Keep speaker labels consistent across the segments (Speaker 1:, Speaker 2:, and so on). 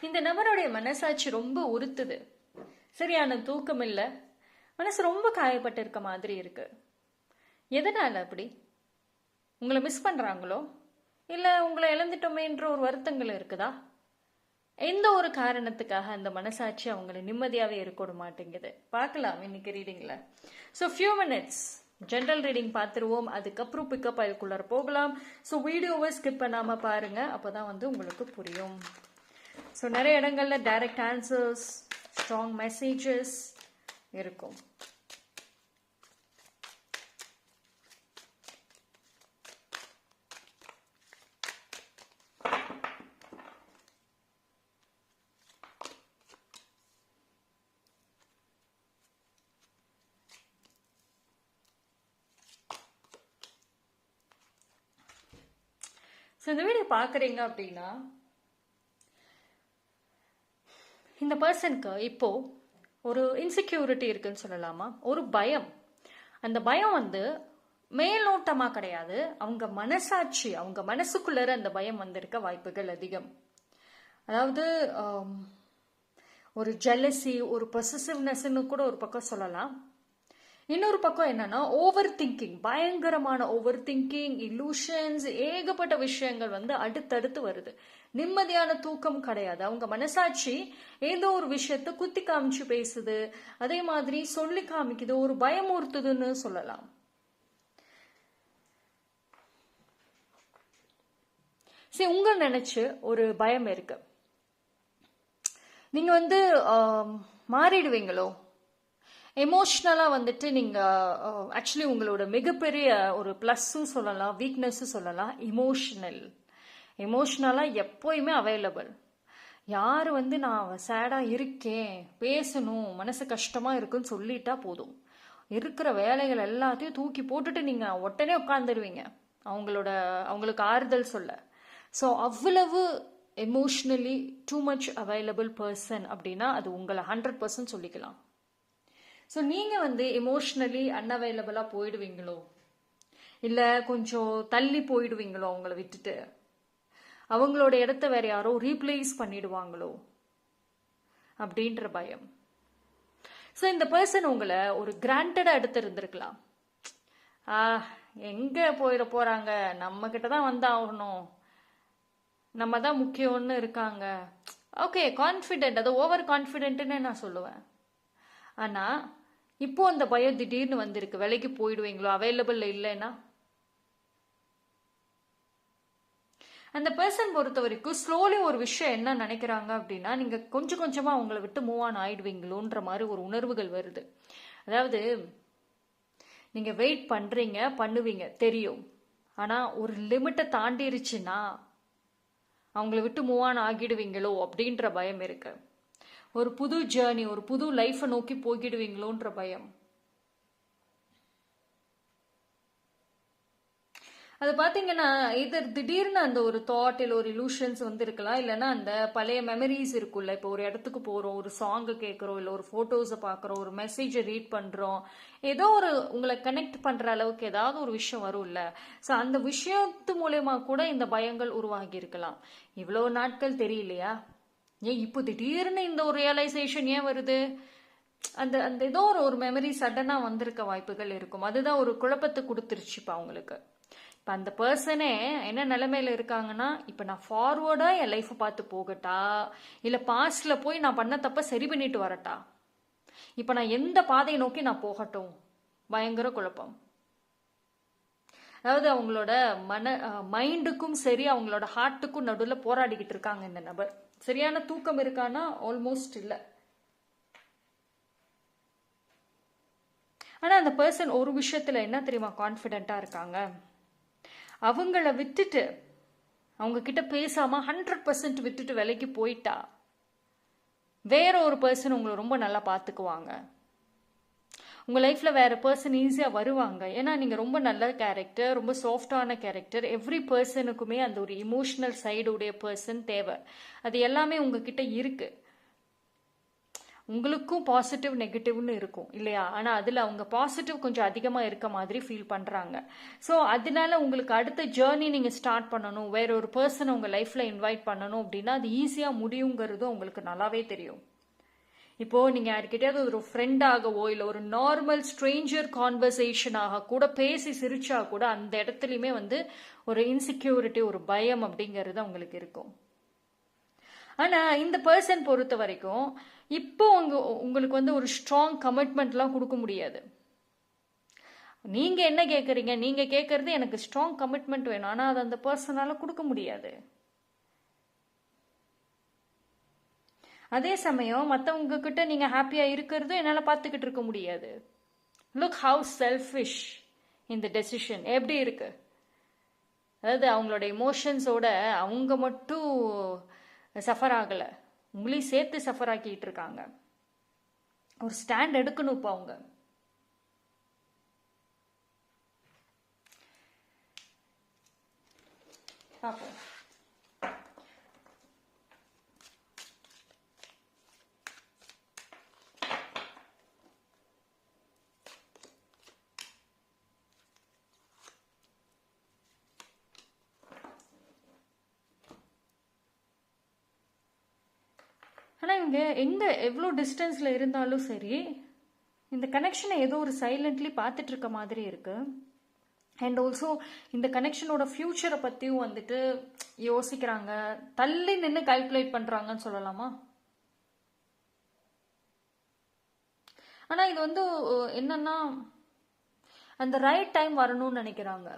Speaker 1: இந்த நபருடைய மனசாட்சி ரொம்ப உறுத்துது. சரியான தூக்கம் இல்லை, மனசு ரொம்ப காயப்பட்டு இருக்க மாதிரி இருக்கு. எதனால அப்படி? உங்களை மிஸ் பண்றாங்களோ இல்லை உங்களை இழந்துட்டோமேன்ற ஒரு வருத்தங்கள் இருக்குதா? எந்த ஒரு காரணத்துக்காக அந்த மனசாட்சி அவங்களை நிம்மதியாகவே இருக்க மாட்டேங்குது. பார்க்கலாம் இன்னைக்கு ரீடிங்கில். So few minutes general reading பார்த்துருவோம், அதுக்கப்புறம் பிக்கப் ஆயிலுக்குள்ளார போகலாம். ஸோ வீடியோவை ஸ்கிப் பண்ணாமல் பாருங்கள், அப்போ தான் உங்களுக்கு புரியும். ஸோ நிறைய இடங்கள்ல டைரக்ட் ஆன்சர்ஸ், ஸ்ட்ராங் மெசேஜஸ் இருக்கும். ஸோ இந்த வீடியோ பார்க்குறீங்க அப்படின்னா, இந்த பர்சனுக்கு இப்போ ஒரு இன்செக்யூரிட்டி இருக்குன்னு சொல்லலாமா, ஒரு பயம். அந்த பயம் மேலோட்டமாக கிடையாது, அவங்க மனசாட்சி, அவங்க மனசுக்குள்ளே அந்த பயம் வந்திருக்க வாய்ப்புகள் அதிகம். அதாவது ஒரு ஜெலசி, ஒரு பொசசிவ்னஸ்ன்னு கூட ஒரு பக்கம் சொல்லலாம். இன்னொரு பக்கம் என்னன்னா ஓவர் திங்கிங், பயங்கரமான ஓவர் திங்கிங், இல்லூஷன்ஸ், ஏகப்பட்ட விஷயங்கள் அடுத்தடுத்து வருது. நிம்மதியான தூக்கம் கிடையாது. அவங்க மனசாட்சி ஏதோ ஒரு விஷயத்த குத்தி காமிச்சு பேசுது, அதே மாதிரி சொல்லி காமிக்குது, ஒரு பயமுறுத்துதுன்னு சொல்லலாம். சரி, உங்க நினைச்சு ஒரு பயம் இருக்கு, நீங்க மாறிடுவீங்களோ, எமோஷ்னலாக நீங்கள் ஆக்சுவலி உங்களோட மிகப்பெரிய ஒரு ப்ளஸ்ஸும் சொல்லலாம், வீக்னஸும் சொல்லலாம். எமோஷ்னலாக எப்போயுமே அவைலபிள். யார் நான் சேடாக இருக்கேன், பேசணும், மனசு கஷ்டமாக இருக்குன்னு சொல்லிட்டா போதும், இருக்கிற வேலைகள் எல்லாத்தையும் தூக்கி போட்டுட்டு நீங்கள் உடனே உட்காந்துருவீங்க அவங்களுக்கு ஆறுதல் சொல்ல. ஸோ அவ்வளவு emotionally too much available person அப்படின்னா அது உங்களை 100% சொல்லிக்கலாம். ஸோ நீங்கள் எமோஷ்னலி அன்அவைலபிளாக போயிடுவீங்களோ, இல்லை கொஞ்சம் தள்ளி போயிடுவீங்களோ, அவங்கள விட்டுட்டு அவங்களோட இடத்த வேற யாரோ ரீப்ளேஸ் பண்ணிடுவாங்களோ அப்படின்ற பயம். ஸோ இந்த பர்சன் உங்களை ஒரு கிராண்டடாக எடுத்து இருந்திருக்கலாம். எங்கே போயிட போகிறாங்க, நம்ம கிட்ட தான் ஆகணும், நம்ம தான் முக்கியம்னு இருக்காங்க. ஓகே, கான்ஃபிடென்ட், அது ஓவர் கான்ஃபிடென்ட்னு நான் சொல்லுவேன். ஆனால் இப்போ அந்த பயம் திடீர்னு வந்திருக்கு, வேலைக்கு போயிடுவீங்களோ, அவைலபிள் இல்லைன்னா. அந்த பர்சன் பொறுத்த வரைக்கும் ஸ்லோலி ஒரு விஷயம் என்ன நினைக்கிறாங்க அப்படின்னா, நீங்க கொஞ்சம் கொஞ்சமா அவங்கள விட்டு மூவ் ஆன் ஆயிடுவீங்களோன்ற மாதிரி ஒரு உணர்வுகள் வருது. அதாவது நீங்க வெயிட் பண்ணுவீங்க தெரியும், ஆனா ஒரு லிமிட்டை தாண்டிருச்சுன்னா அவங்கள விட்டு மூவ் ஆன் ஆகிடுவீங்களோ அப்படின்ற பயம் இருக்கு. ஒரு புது ஜேர்னி, ஒரு புது லைஃப்பை நோக்கி போகிடுவீங்களோன்ற பயம். அது பார்த்தீங்கன்னா இது திடீர்னு அந்த ஒரு தாட் இல்லை ஒரு இலூஷன்ஸ் இருக்கலாம், இல்லைன்னா அந்த பழைய மெமரிஸ் இருக்குல்ல. இப்போ ஒரு இடத்துக்கு போகிறோம், ஒரு சாங்கு கேட்குறோம், இல்லை ஒரு ஃபோட்டோஸை பார்க்குறோம், ஒரு மெசேஜை ரீட் பண்ணுறோம், ஏதோ ஒரு உங்களை கனெக்ட் பண்ணுற அளவுக்கு ஏதாவது ஒரு விஷயம் வரும்ல. ஸோ அந்த விஷயத்து மூலயமா கூட இந்த பயங்கள் உருவாகி இருக்கலாம். இவ்வளோ நாட்கள் தெரியலையா, ஏன் இப்போ திடீர்னு இந்த ஒரு ரியலைசேஷன் ஏன் வருது? அந்த அந்த ஏதோ ஒரு மெமரி சடனாக வந்திருக்க வாய்ப்புகள் இருக்கும். அதுதான் ஒரு குழப்பத்தை கொடுத்துருச்சுப்பா அவங்களுக்கு. இப்போ அந்த பர்சனே என்ன நிலைமையில இருக்காங்கன்னா, இப்போ நான் ஃபார்வர்டாக என் லைஃப்பை பார்த்து போகட்டா, இல்லை பாஸ்டில் போய் நான் பண்ண தப்ப சரி பண்ணிட்டு வரட்டா, இப்போ நான் எந்த பாதையை நோக்கி நான் போகட்டும், பயங்கர குழப்பம். அதாவது அவங்களோட மைண்டுக்கும் சரி அவங்களோட ஹார்ட்டுக்கும் நடுவில் போராடிக்கிட்டு இருக்காங்க இந்த நபர். சரியான தூக்கம் இருக்கானா? ஆல்மோஸ்ட் இல்லை. ஆனால் அந்த பர்சன் ஒரு விஷயத்தில் என்ன தெரியுமா கான்ஃபிடென்ட்டாக இருக்காங்க, அவங்கள விட்டுட்டு அவங்க கிட்ட பேசாமல் 100% விட்டுட்டு வேலைக்கு போயிட்டா வேற ஒரு பர்சன் உங்களை ரொம்ப நல்லா பார்த்துக்குவாங்க. உங்கள் லைஃப்பில் வேறு பர்சன் ஈஸியாக வருவாங்க. ஏன்னா நீங்கள் ரொம்ப நல்ல கேரக்டர், ரொம்ப சாஃப்டான கேரக்டர். எவ்ரி பர்சனுக்குமே அந்த ஒரு இமோஷனல் சைடுடைய பர்சன் தேவை. அது எல்லாமே உங்ககிட்ட இருக்குது. உங்களுக்கும் பாசிட்டிவ் நெகட்டிவ்னு இருக்கும் இல்லையா? ஆனால் அதில் அவங்க பாசிட்டிவ் கொஞ்சம் அதிகமாக இருக்க மாதிரி ஃபீல் பண்ணுறாங்க. ஸோ அதனால உங்களுக்கு அடுத்த ஜேர்னி நீங்கள் ஸ்டார்ட் பண்ணணும், வேற ஒரு பர்சனை உங்கள் லைஃப்பில் இன்வைட் பண்ணணும் அப்படின்னா அது ஈஸியாக முடியுங்கிறதும் உங்களுக்கு நல்லாவே தெரியும். இப்போது நீங்கள் யார்கிட்டயாவது ஒரு ஃப்ரெண்டாகவோ இல்லை ஒரு நார்மல் ஸ்ட்ரேஞ்சர் கான்வர்சேஷனாக கூட பேசி சிரிச்சா கூட அந்த இடத்துலையுமே வந்து ஒரு இன்செக்யூரிட்டி, ஒரு பயம் அப்படிங்கிறது உங்களுக்கு இருக்கும். ஆனால் இந்த பர்சன் பொறுத்த வரைக்கும் இப்போ உங்களுக்கு வந்து ஒரு ஸ்ட்ராங் கமிட்மெண்ட்லாம் கொடுக்க முடியாது. நீங்கள் என்ன கேட்குறீங்க? நீங்கள் கேட்குறது எனக்கு ஸ்ட்ராங் கமிட்மெண்ட் வேணும், ஆனால் அது அந்த பர்சனால கொடுக்க முடியாது. அதே சமயம் மற்றவங்க கிட்ட நீங்கள் ஹாப்பியாக இருக்கிறதும் என்னால் பார்த்துக்கிட்டு இருக்க முடியாது. லுக் ஹவு செல்ஃபிஷ் இந்த டெசிஷன் எப்படி இருக்கு. அதாவது அவங்களோட எமோஷன்ஸோட அவங்க மட்டும் சஃபர் ஆகலை, உங்களையும் சேர்த்து சஃபர் ஆக்கிட்டு இருக்காங்க. ஒரு ஸ்டாண்ட் எடுக்கணும் இப்போ அவங்க. பார்ப்போம். ஆனால் இவங்க எவ்வளோ டிஸ்டன்ஸில் இருந்தாலும் சரி இந்த கனெக்ஷனை ஏதோ ஒரு சைலண்ட்லி பார்த்துட்டு இருக்க மாதிரி இருக்கு. அண்ட் ஆல்சோ இந்த கனெக்ஷனோட ஃபியூச்சரை பற்றியும் வந்துட்டு யோசிக்கிறாங்க, தள்ளி நின்று கால்குலேட் பண்ணுறாங்கன்னு சொல்லலாமா? ஆனால் இது வந்து என்னன்னா அந்த ரைட் டைம் வரணும்னு நினைக்கிறாங்க.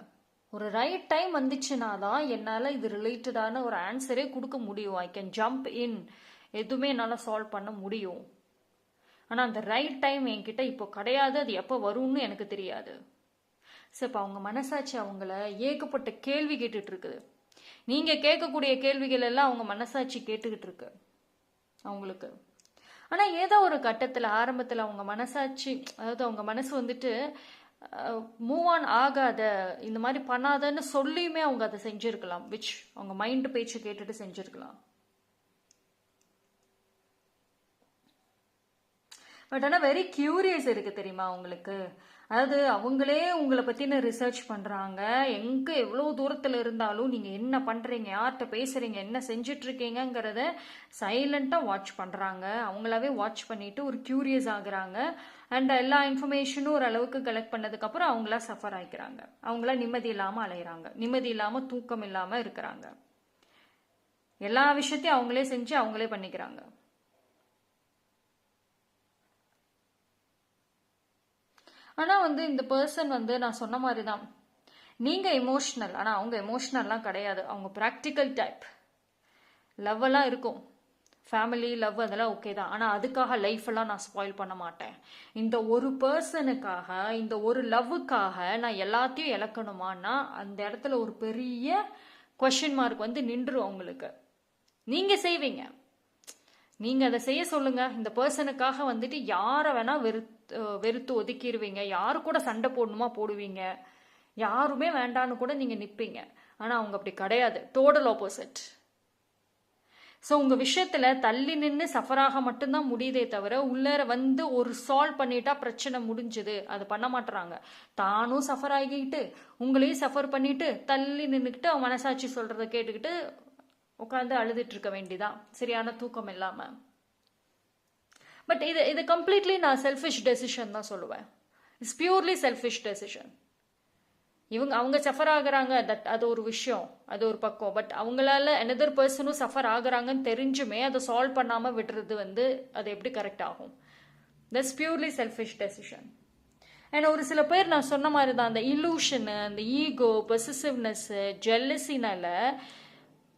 Speaker 1: ஒரு ரைட் டைம் வந்துச்சுன்னா தான் என்னால் இது ரிலேட்டடான ஒரு ஆன்சரே கொடுக்க முடியும். ஐ கேன் ஜம்ப் இன், எதுவுமே என்னால் சால்வ் பண்ண முடியும். ஆனால் அந்த ரைட் டைம் என்கிட்ட இப்போ கிடையாது, அது எப்போ வரும்னு எனக்கு தெரியாது. ஸோ இப்போ அவங்க மனசாட்சி அவங்கள ஏகப்பட்ட கேள்வி கேட்டுட்டு இருக்குது. நீங்கள் கேட்கக்கூடிய கேள்விகள் எல்லாம் அவங்க மனசாட்சி கேட்டுக்கிட்டு இருக்கு அவங்களுக்கு. ஆனால் ஏதோ ஒரு கட்டத்தில் ஆரம்பத்தில் அவங்க மனசாட்சி, அதாவது அவங்க மனசு வந்துட்டு மூவ் ஆன் ஆகாத, இந்த மாதிரி பண்ணாதன்னு சொல்லியுமே அவங்க அதை செஞ்சுருக்கலாம். விச் அவங்க மைண்டு பேச்சு கேட்டுட்டு செஞ்சுருக்கலாம். பட் ஆனால் வெரி கியூரியஸ் இருக்கு தெரியுமா அவங்களுக்கு. அதாவது அவங்களே உங்களை பற்றின ரிசர்ச் பண்ணுறாங்க. எங்கே எவ்வளோ தூரத்தில் இருந்தாலும் நீங்கள் என்ன பண்ணுறீங்க, யார்கிட்ட பேசுகிறீங்க, என்ன செஞ்சிட்ருக்கீங்கிறத சைலண்ட்டாக வாட்ச் பண்ணுறாங்க. அவங்களாவே வாட்ச் பண்ணிவிட்டு ஒரு கியூரியஸ் ஆகுறாங்க. அண்ட் எல்லா இன்ஃபர்மேஷனும் ஒரு அளவுக்கு கலெக்ட் பண்ணதுக்கப்புறம் அவங்களா சஃபர் ஆகிக்கிறாங்க. அவங்களா நிம்மதி இல்லாமல் அலையிறாங்க, நிம்மதி இல்லாமல் தூக்கம் இல்லாமல் இருக்கிறாங்க. எல்லா விஷயத்தையும் அவங்களே செஞ்சு அவங்களே பண்ணிக்கிறாங்க. ஆனால் வந்து இந்த பர்சன் வந்து நான் சொன்ன மாதிரி தான், நீங்கள் எமோஷ்னல், ஆனால் அவங்க எமோஷ்னல்லாம் கிடையாது. அவங்க ப்ராக்டிக்கல் டைப். லவ் எல்லாம் இருக்கும், ஃபேமிலி லவ் அதெல்லாம் ஓகே தான். ஆனால் அதுக்காக லைஃப் எல்லாம் நான் ஸ்பாயில் பண்ண மாட்டேன். இந்த ஒரு பர்சனுக்காக, இந்த ஒரு லவ்வுக்காக நான் எல்லாத்தையும் இழக்கணுமான்னா அந்த இடத்துல ஒரு பெரிய கொஷின் மார்க் வந்து நின்றும் அவங்களுக்கு. நீங்கள் செய்வீங்க, நீங்கள் அதை செய்ய சொல்லுங்க. இந்த பர்சனுக்காக வந்துட்டு யாரை வேணா வெறுத்து ஒதுக்கிடுவீங்க, யாரு கூட சண்டை போடணுமா போடுவீங்க, யாருமே வேண்டான்னு கூட நீங்கள் நிற்பீங்க. ஆனால் அவங்க அப்படி கிடையாது, டோட்டல் ஆப்போசிட். ஸோ உங்கள் விஷயத்தில் தள்ளி நின்று சஃபராக மட்டும்தான் முடியுதே தவிர உள்ளேற வந்து ஒரு சால்வ் பண்ணிட்டா பிரச்சனை முடிஞ்சுது அது பண்ண மாட்டுறாங்க. தானும் சஃபர் ஆகிக்கிட்டு உங்களையும் சஃபர் பண்ணிட்டு தள்ளி நின்றுக்கிட்டு அவன் மனசாட்சி சொல்கிறத கேட்டுக்கிட்டு உட்காந்து அழுதுட்டு இருக்க வேண்டிதான், சரியான தூக்கம் இல்லாமல். பட் இது கம்ப்ளீட்லி நான் செல்ஃபிஷ் டெசிஷன் தான் சொல்லுவேன். It's purely selfish decision. அவங்க சஃபர் ஆகுறாங்க, அது ஒரு விஷயம், அது ஒரு பக்கம். பட் அவங்களால another பர்சனும் சஃபர் ஆகுறாங்கன்னு தெரிஞ்சுமே அதை சால்வ் பண்ணாமல் விடுறது வந்து அது எப்படி கரெக்ட் ஆகும்? That's purely selfish decision. And ஒரு சில பேர் நான் சொன்ன மாதிரி தான், அந்த இல்லூஷனு, அந்த ஈகோ, பொசசிவ்னஸ்ஸு, ஜெல்லசினால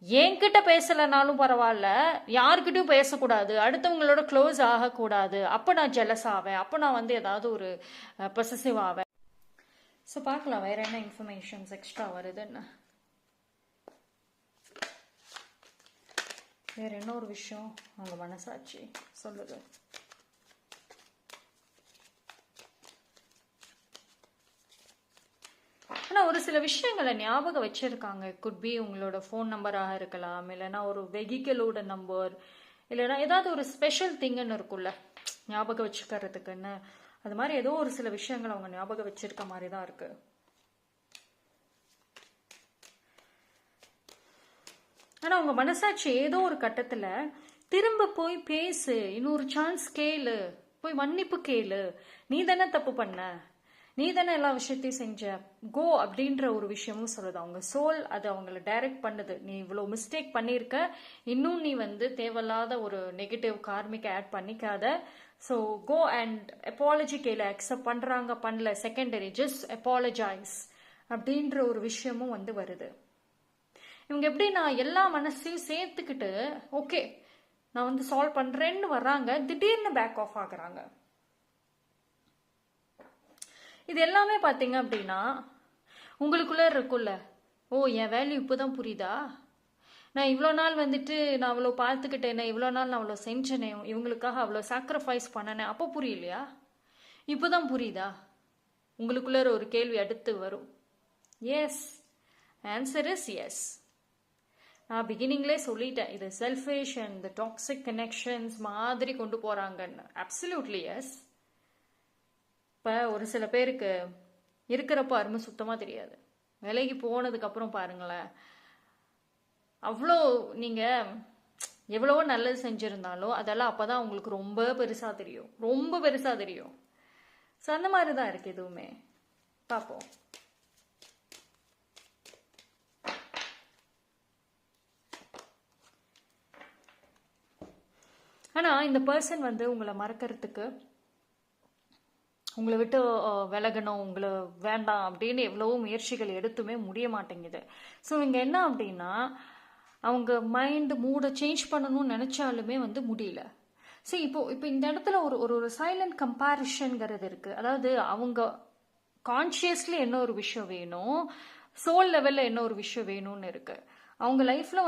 Speaker 1: என்கிட்ட பேசலைனாலும் பரவாயில்ல, யாருக்கிட்டையும் பேசக்கூடாது, அடுத்தவங்களோட க்ளோஸ் ஆகக்கூடாது, அப்போ நான் ஜெலஸ் ஆவேன், அப்போ நான் வந்து ஏதாவது ஒரு பொசசிவ் ஆவேன். ஸோ பார்க்கலாம் வேற என்ன இன்ஃபர்மேஷன்ஸ் எக்ஸ்ட்ரா வருதுன்னு. வேற என்ன ஒரு விஷயம் அவங்க மனசாட்சி சொல்லுது. ஆனால் ஒரு சில விஷயங்களை ஞாபகம் வச்சிருக்காங்க. குட் பி உங்களோட ஃபோன் நம்பராக இருக்கலாம், இல்லைன்னா ஒரு வெஹிக்கிளோட நம்பர், இல்லைன்னா ஏதாவது ஒரு ஸ்பெஷல் திங்குன்னு இருக்கும்ல, ஞாபகம் வச்சுக்கிறதுக்குன்னு. அது மாதிரி ஏதோ ஒரு சில விஷயங்கள் அவங்க ஞாபகம் வச்சிருக்க மாதிரி தான் இருக்கு. ஆனா உங்க மனசாட்சி ஏதோ ஒரு கட்டத்துல திரும்ப போய் பேசு, இன்னொரு சான்ஸ் கேளு, போய் மன்னிப்பு கேளு, நீ தானே தப்பு பண்ண, நீ தானே எல்லா விஷயத்தையும் செஞ்ச, கோ அப்படின்ற ஒரு விஷயமும் சொல்லுது. அவங்க சோல் அது அவங்கள டைரக்ட் பண்ணுது. நீ இவ்வளோ மிஸ்டேக் பண்ணியிருக்க, இன்னும் நீ தேவையில்லாத ஒரு நெகட்டிவ் கார்மிக் ஆட் பண்ணிக்காத. ஸோ கோ அண்ட் அப்பாலஜி கேளு. அக்செப்ட் பண்ணுறாங்க பண்ணல செகண்டரி, ஜஸ்ட் அப்பாலஜைஸ் அப்படின்ற ஒரு விஷயமும் வருது. இவங்க எப்படின்னா எல்லா மனசையும் சேர்த்துக்கிட்டு ஓகே நான் சால்வ் பண்றேன்னு வர்றாங்க, திடீர்னு பேக் ஆஃப் ஆகுறாங்க. இது எல்லாமே பாத்தீங்க அப்படின்னா உங்களுக்குள்ள இருக்குல்ல, ஓ என் வேல்யூ இப்போதான் புரியுதா, நான் இவ்வளோ நாள் நான் அவ்வளோ பார்த்துக்கிட்டேனே, இவ்வளோ நாள் நான் அவ்வளோ செஞ்சேனே, இவங்களுக்காக அவ்வளோ சாக்ரிஃபைஸ் பண்ணனேன், அப்போ புரியலையா, இப்போதான் புரியுதா? உங்களுக்குள்ள ஒரு கேள்வி அடுத்து வரும். Yes, answer is yes. நான் பிகினிங்லேயே சொல்லிட்டேன், இது செல்ஃபிஷ் அண்ட் டாக்ஸிக் கனெக்ஷன்ஸ் மாதிரி கொண்டு போறாங்கன்னு. Absolutely S. இப்போ ஒரு சில பேருக்கு இருக்கிறப்ப அருமை சுத்தமாக தெரியாது, விலைக்கு போனதுக்கு அப்புறம் பாருங்களேன், அவ்வளோ நீங்க எவ்வளவோ நல்லது செஞ்சிருந்தாலும் அதெல்லாம் அப்பதான் உங்களுக்கு ரொம்ப பெருசா தெரியும், ரொம்ப பெருசா தெரியும். ஸோ அந்த மாதிரி தான் இருக்கு எதுவுமே. பார்ப்போம். ஆனால் இந்த பர்சன் உங்களை மறக்கிறதுக்கு, உங்களை விட்டு விலகணும், உங்களை வேண்டாம் அப்படின்னு எவ்வளவோ முயற்சிகள் எடுத்துமே முடிய மாட்டேங்குது. ஸோ இங்கே என்ன அப்படின்னா அவங்க மைண்ட் மூடை சேஞ்ச் பண்ணணும்னு நினச்சாலுமே முடியல. சரி, இப்போ இந்த இடத்துல ஒரு ஒரு சைலண்ட் கம்பேரிஷன்ங்கிறது இருக்கு. அதாவது அவங்க கான்ஷியஸ்லி என்ன ஒரு விஷயம் வேணும், சோல் லெவலில் என்ன ஒரு விஷயம் வேணும்னு இருக்கு. அவங்க லைஃப்ல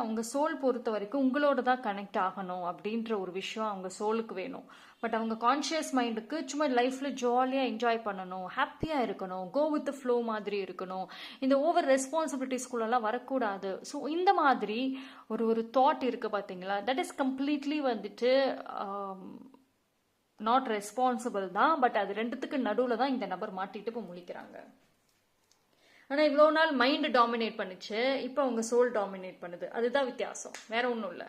Speaker 1: அவங்க சோல் பொறுத்த வரைக்கும் உங்களோட தான் கனெக்ட் ஆகணும் அப்படின்ற ஒரு விஷயம் அவங்க சோலுக்கு வேணும். பட் அவங்க கான்ஷியஸ் மைண்டுக்கு சும்மா லைஃப்ல ஜாலியாக என்ஜாய் பண்ணணும், ஹாப்பியாக இருக்கணும், கோ வித் ஃப்ளோ மாதிரி இருக்கணும், இந்த ஓவர் ரெஸ்பான்சிபிலிட்டிஸ்குள்ளெல்லாம் வரக்கூடாது. ஸோ இந்த மாதிரி ஒரு தாட் இருக்கு பார்த்தீங்களா, that is completely not responsible தான். பட் அது ரெண்டுத்துக்கு நடுவில் தான் இந்த நபர் மாட்டிட்டு இப்போ முழிக்கிறாங்க. ஆனால் இவ்வளோ நாள் மைண்டு டாமினேட் பண்ணுச்சு, இப்போ அவங்க சோல் டாமினேட் பண்ணுது. அதுதான் வித்தியாசம், வேற ஒன்றும் இல்லை.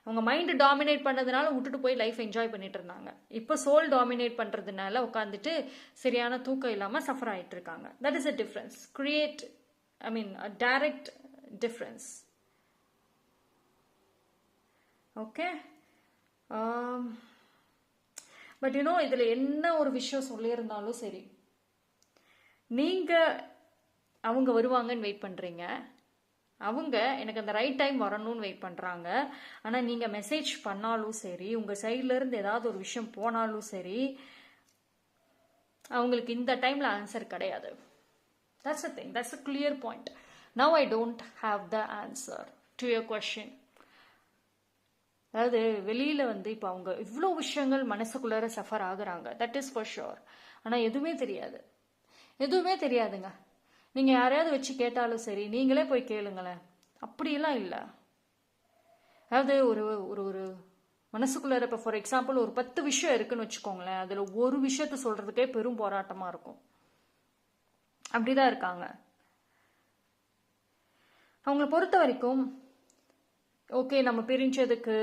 Speaker 1: அவங்க மைண்டு டாமினேட் பண்ணதுனால விட்டுட்டு போய் லைஃப் என்ஜாய் பண்ணிட்டு இருந்தாங்க. இப்போ சோல் டாமினேட் பண்ணுறதுனால உட்காந்துட்டு சரியான தூக்கம் இல்லாமல் சஃபர் ஆகிட்டு இருக்காங்க. That is a difference. Create a direct difference. Okay. But இதில் என்ன ஒரு விஷயம் சொல்லியிருந்தாலும் சரி, நீங்கள் அவங்க வருவாங்கன்னு வெயிட் பண்ணுறீங்க, அவங்க எனக்கு அந்த ரைட் டைம் வரணும்னு வெயிட் பண்ணுறாங்க. ஆனால் நீங்கள் மெசேஜ் பண்ணாலும் சரி, உங்கள் சைட்லேருந்து ஏதாவது ஒரு விஷயம் போனாலும் சரி, அவங்களுக்கு இந்த டைமில் ஆன்சர் கிடையாது. That's a thing, that's a clear point. Now I don't have the answer to your question. அதாவது வெளியில் இப்போ அவங்க இவ்வளோ விஷயங்கள் மனசுக்குள்ளார சஃபர் ஆகுறாங்க, தட் இஸ் ஃபார் ஷோர். ஆனால் எதுவுமே தெரியாது, எதுவுமே தெரியாதுங்க. நீங்கள் யாரையாவது வச்சு கேட்டாலும் சரி, நீங்களே போய் கேளுங்களேன், அப்படியெல்லாம் இல்லை. அதாவது ஒரு ஒரு மனசுக்குள்ளார இப்போ ஃபார் எக்ஸாம்பிள் ஒரு 10 விஷயம் இருக்குன்னு வச்சுக்கோங்களேன், அதில் ஒரு விஷயத்த சொல்கிறதுக்கே பெரும் போராட்டமாக இருக்கும். அப்படிதான் இருக்காங்க. அவங்கள பொறுத்த வரைக்கும் ஓகே, நம்ம பிரிஞ்சதுக்கு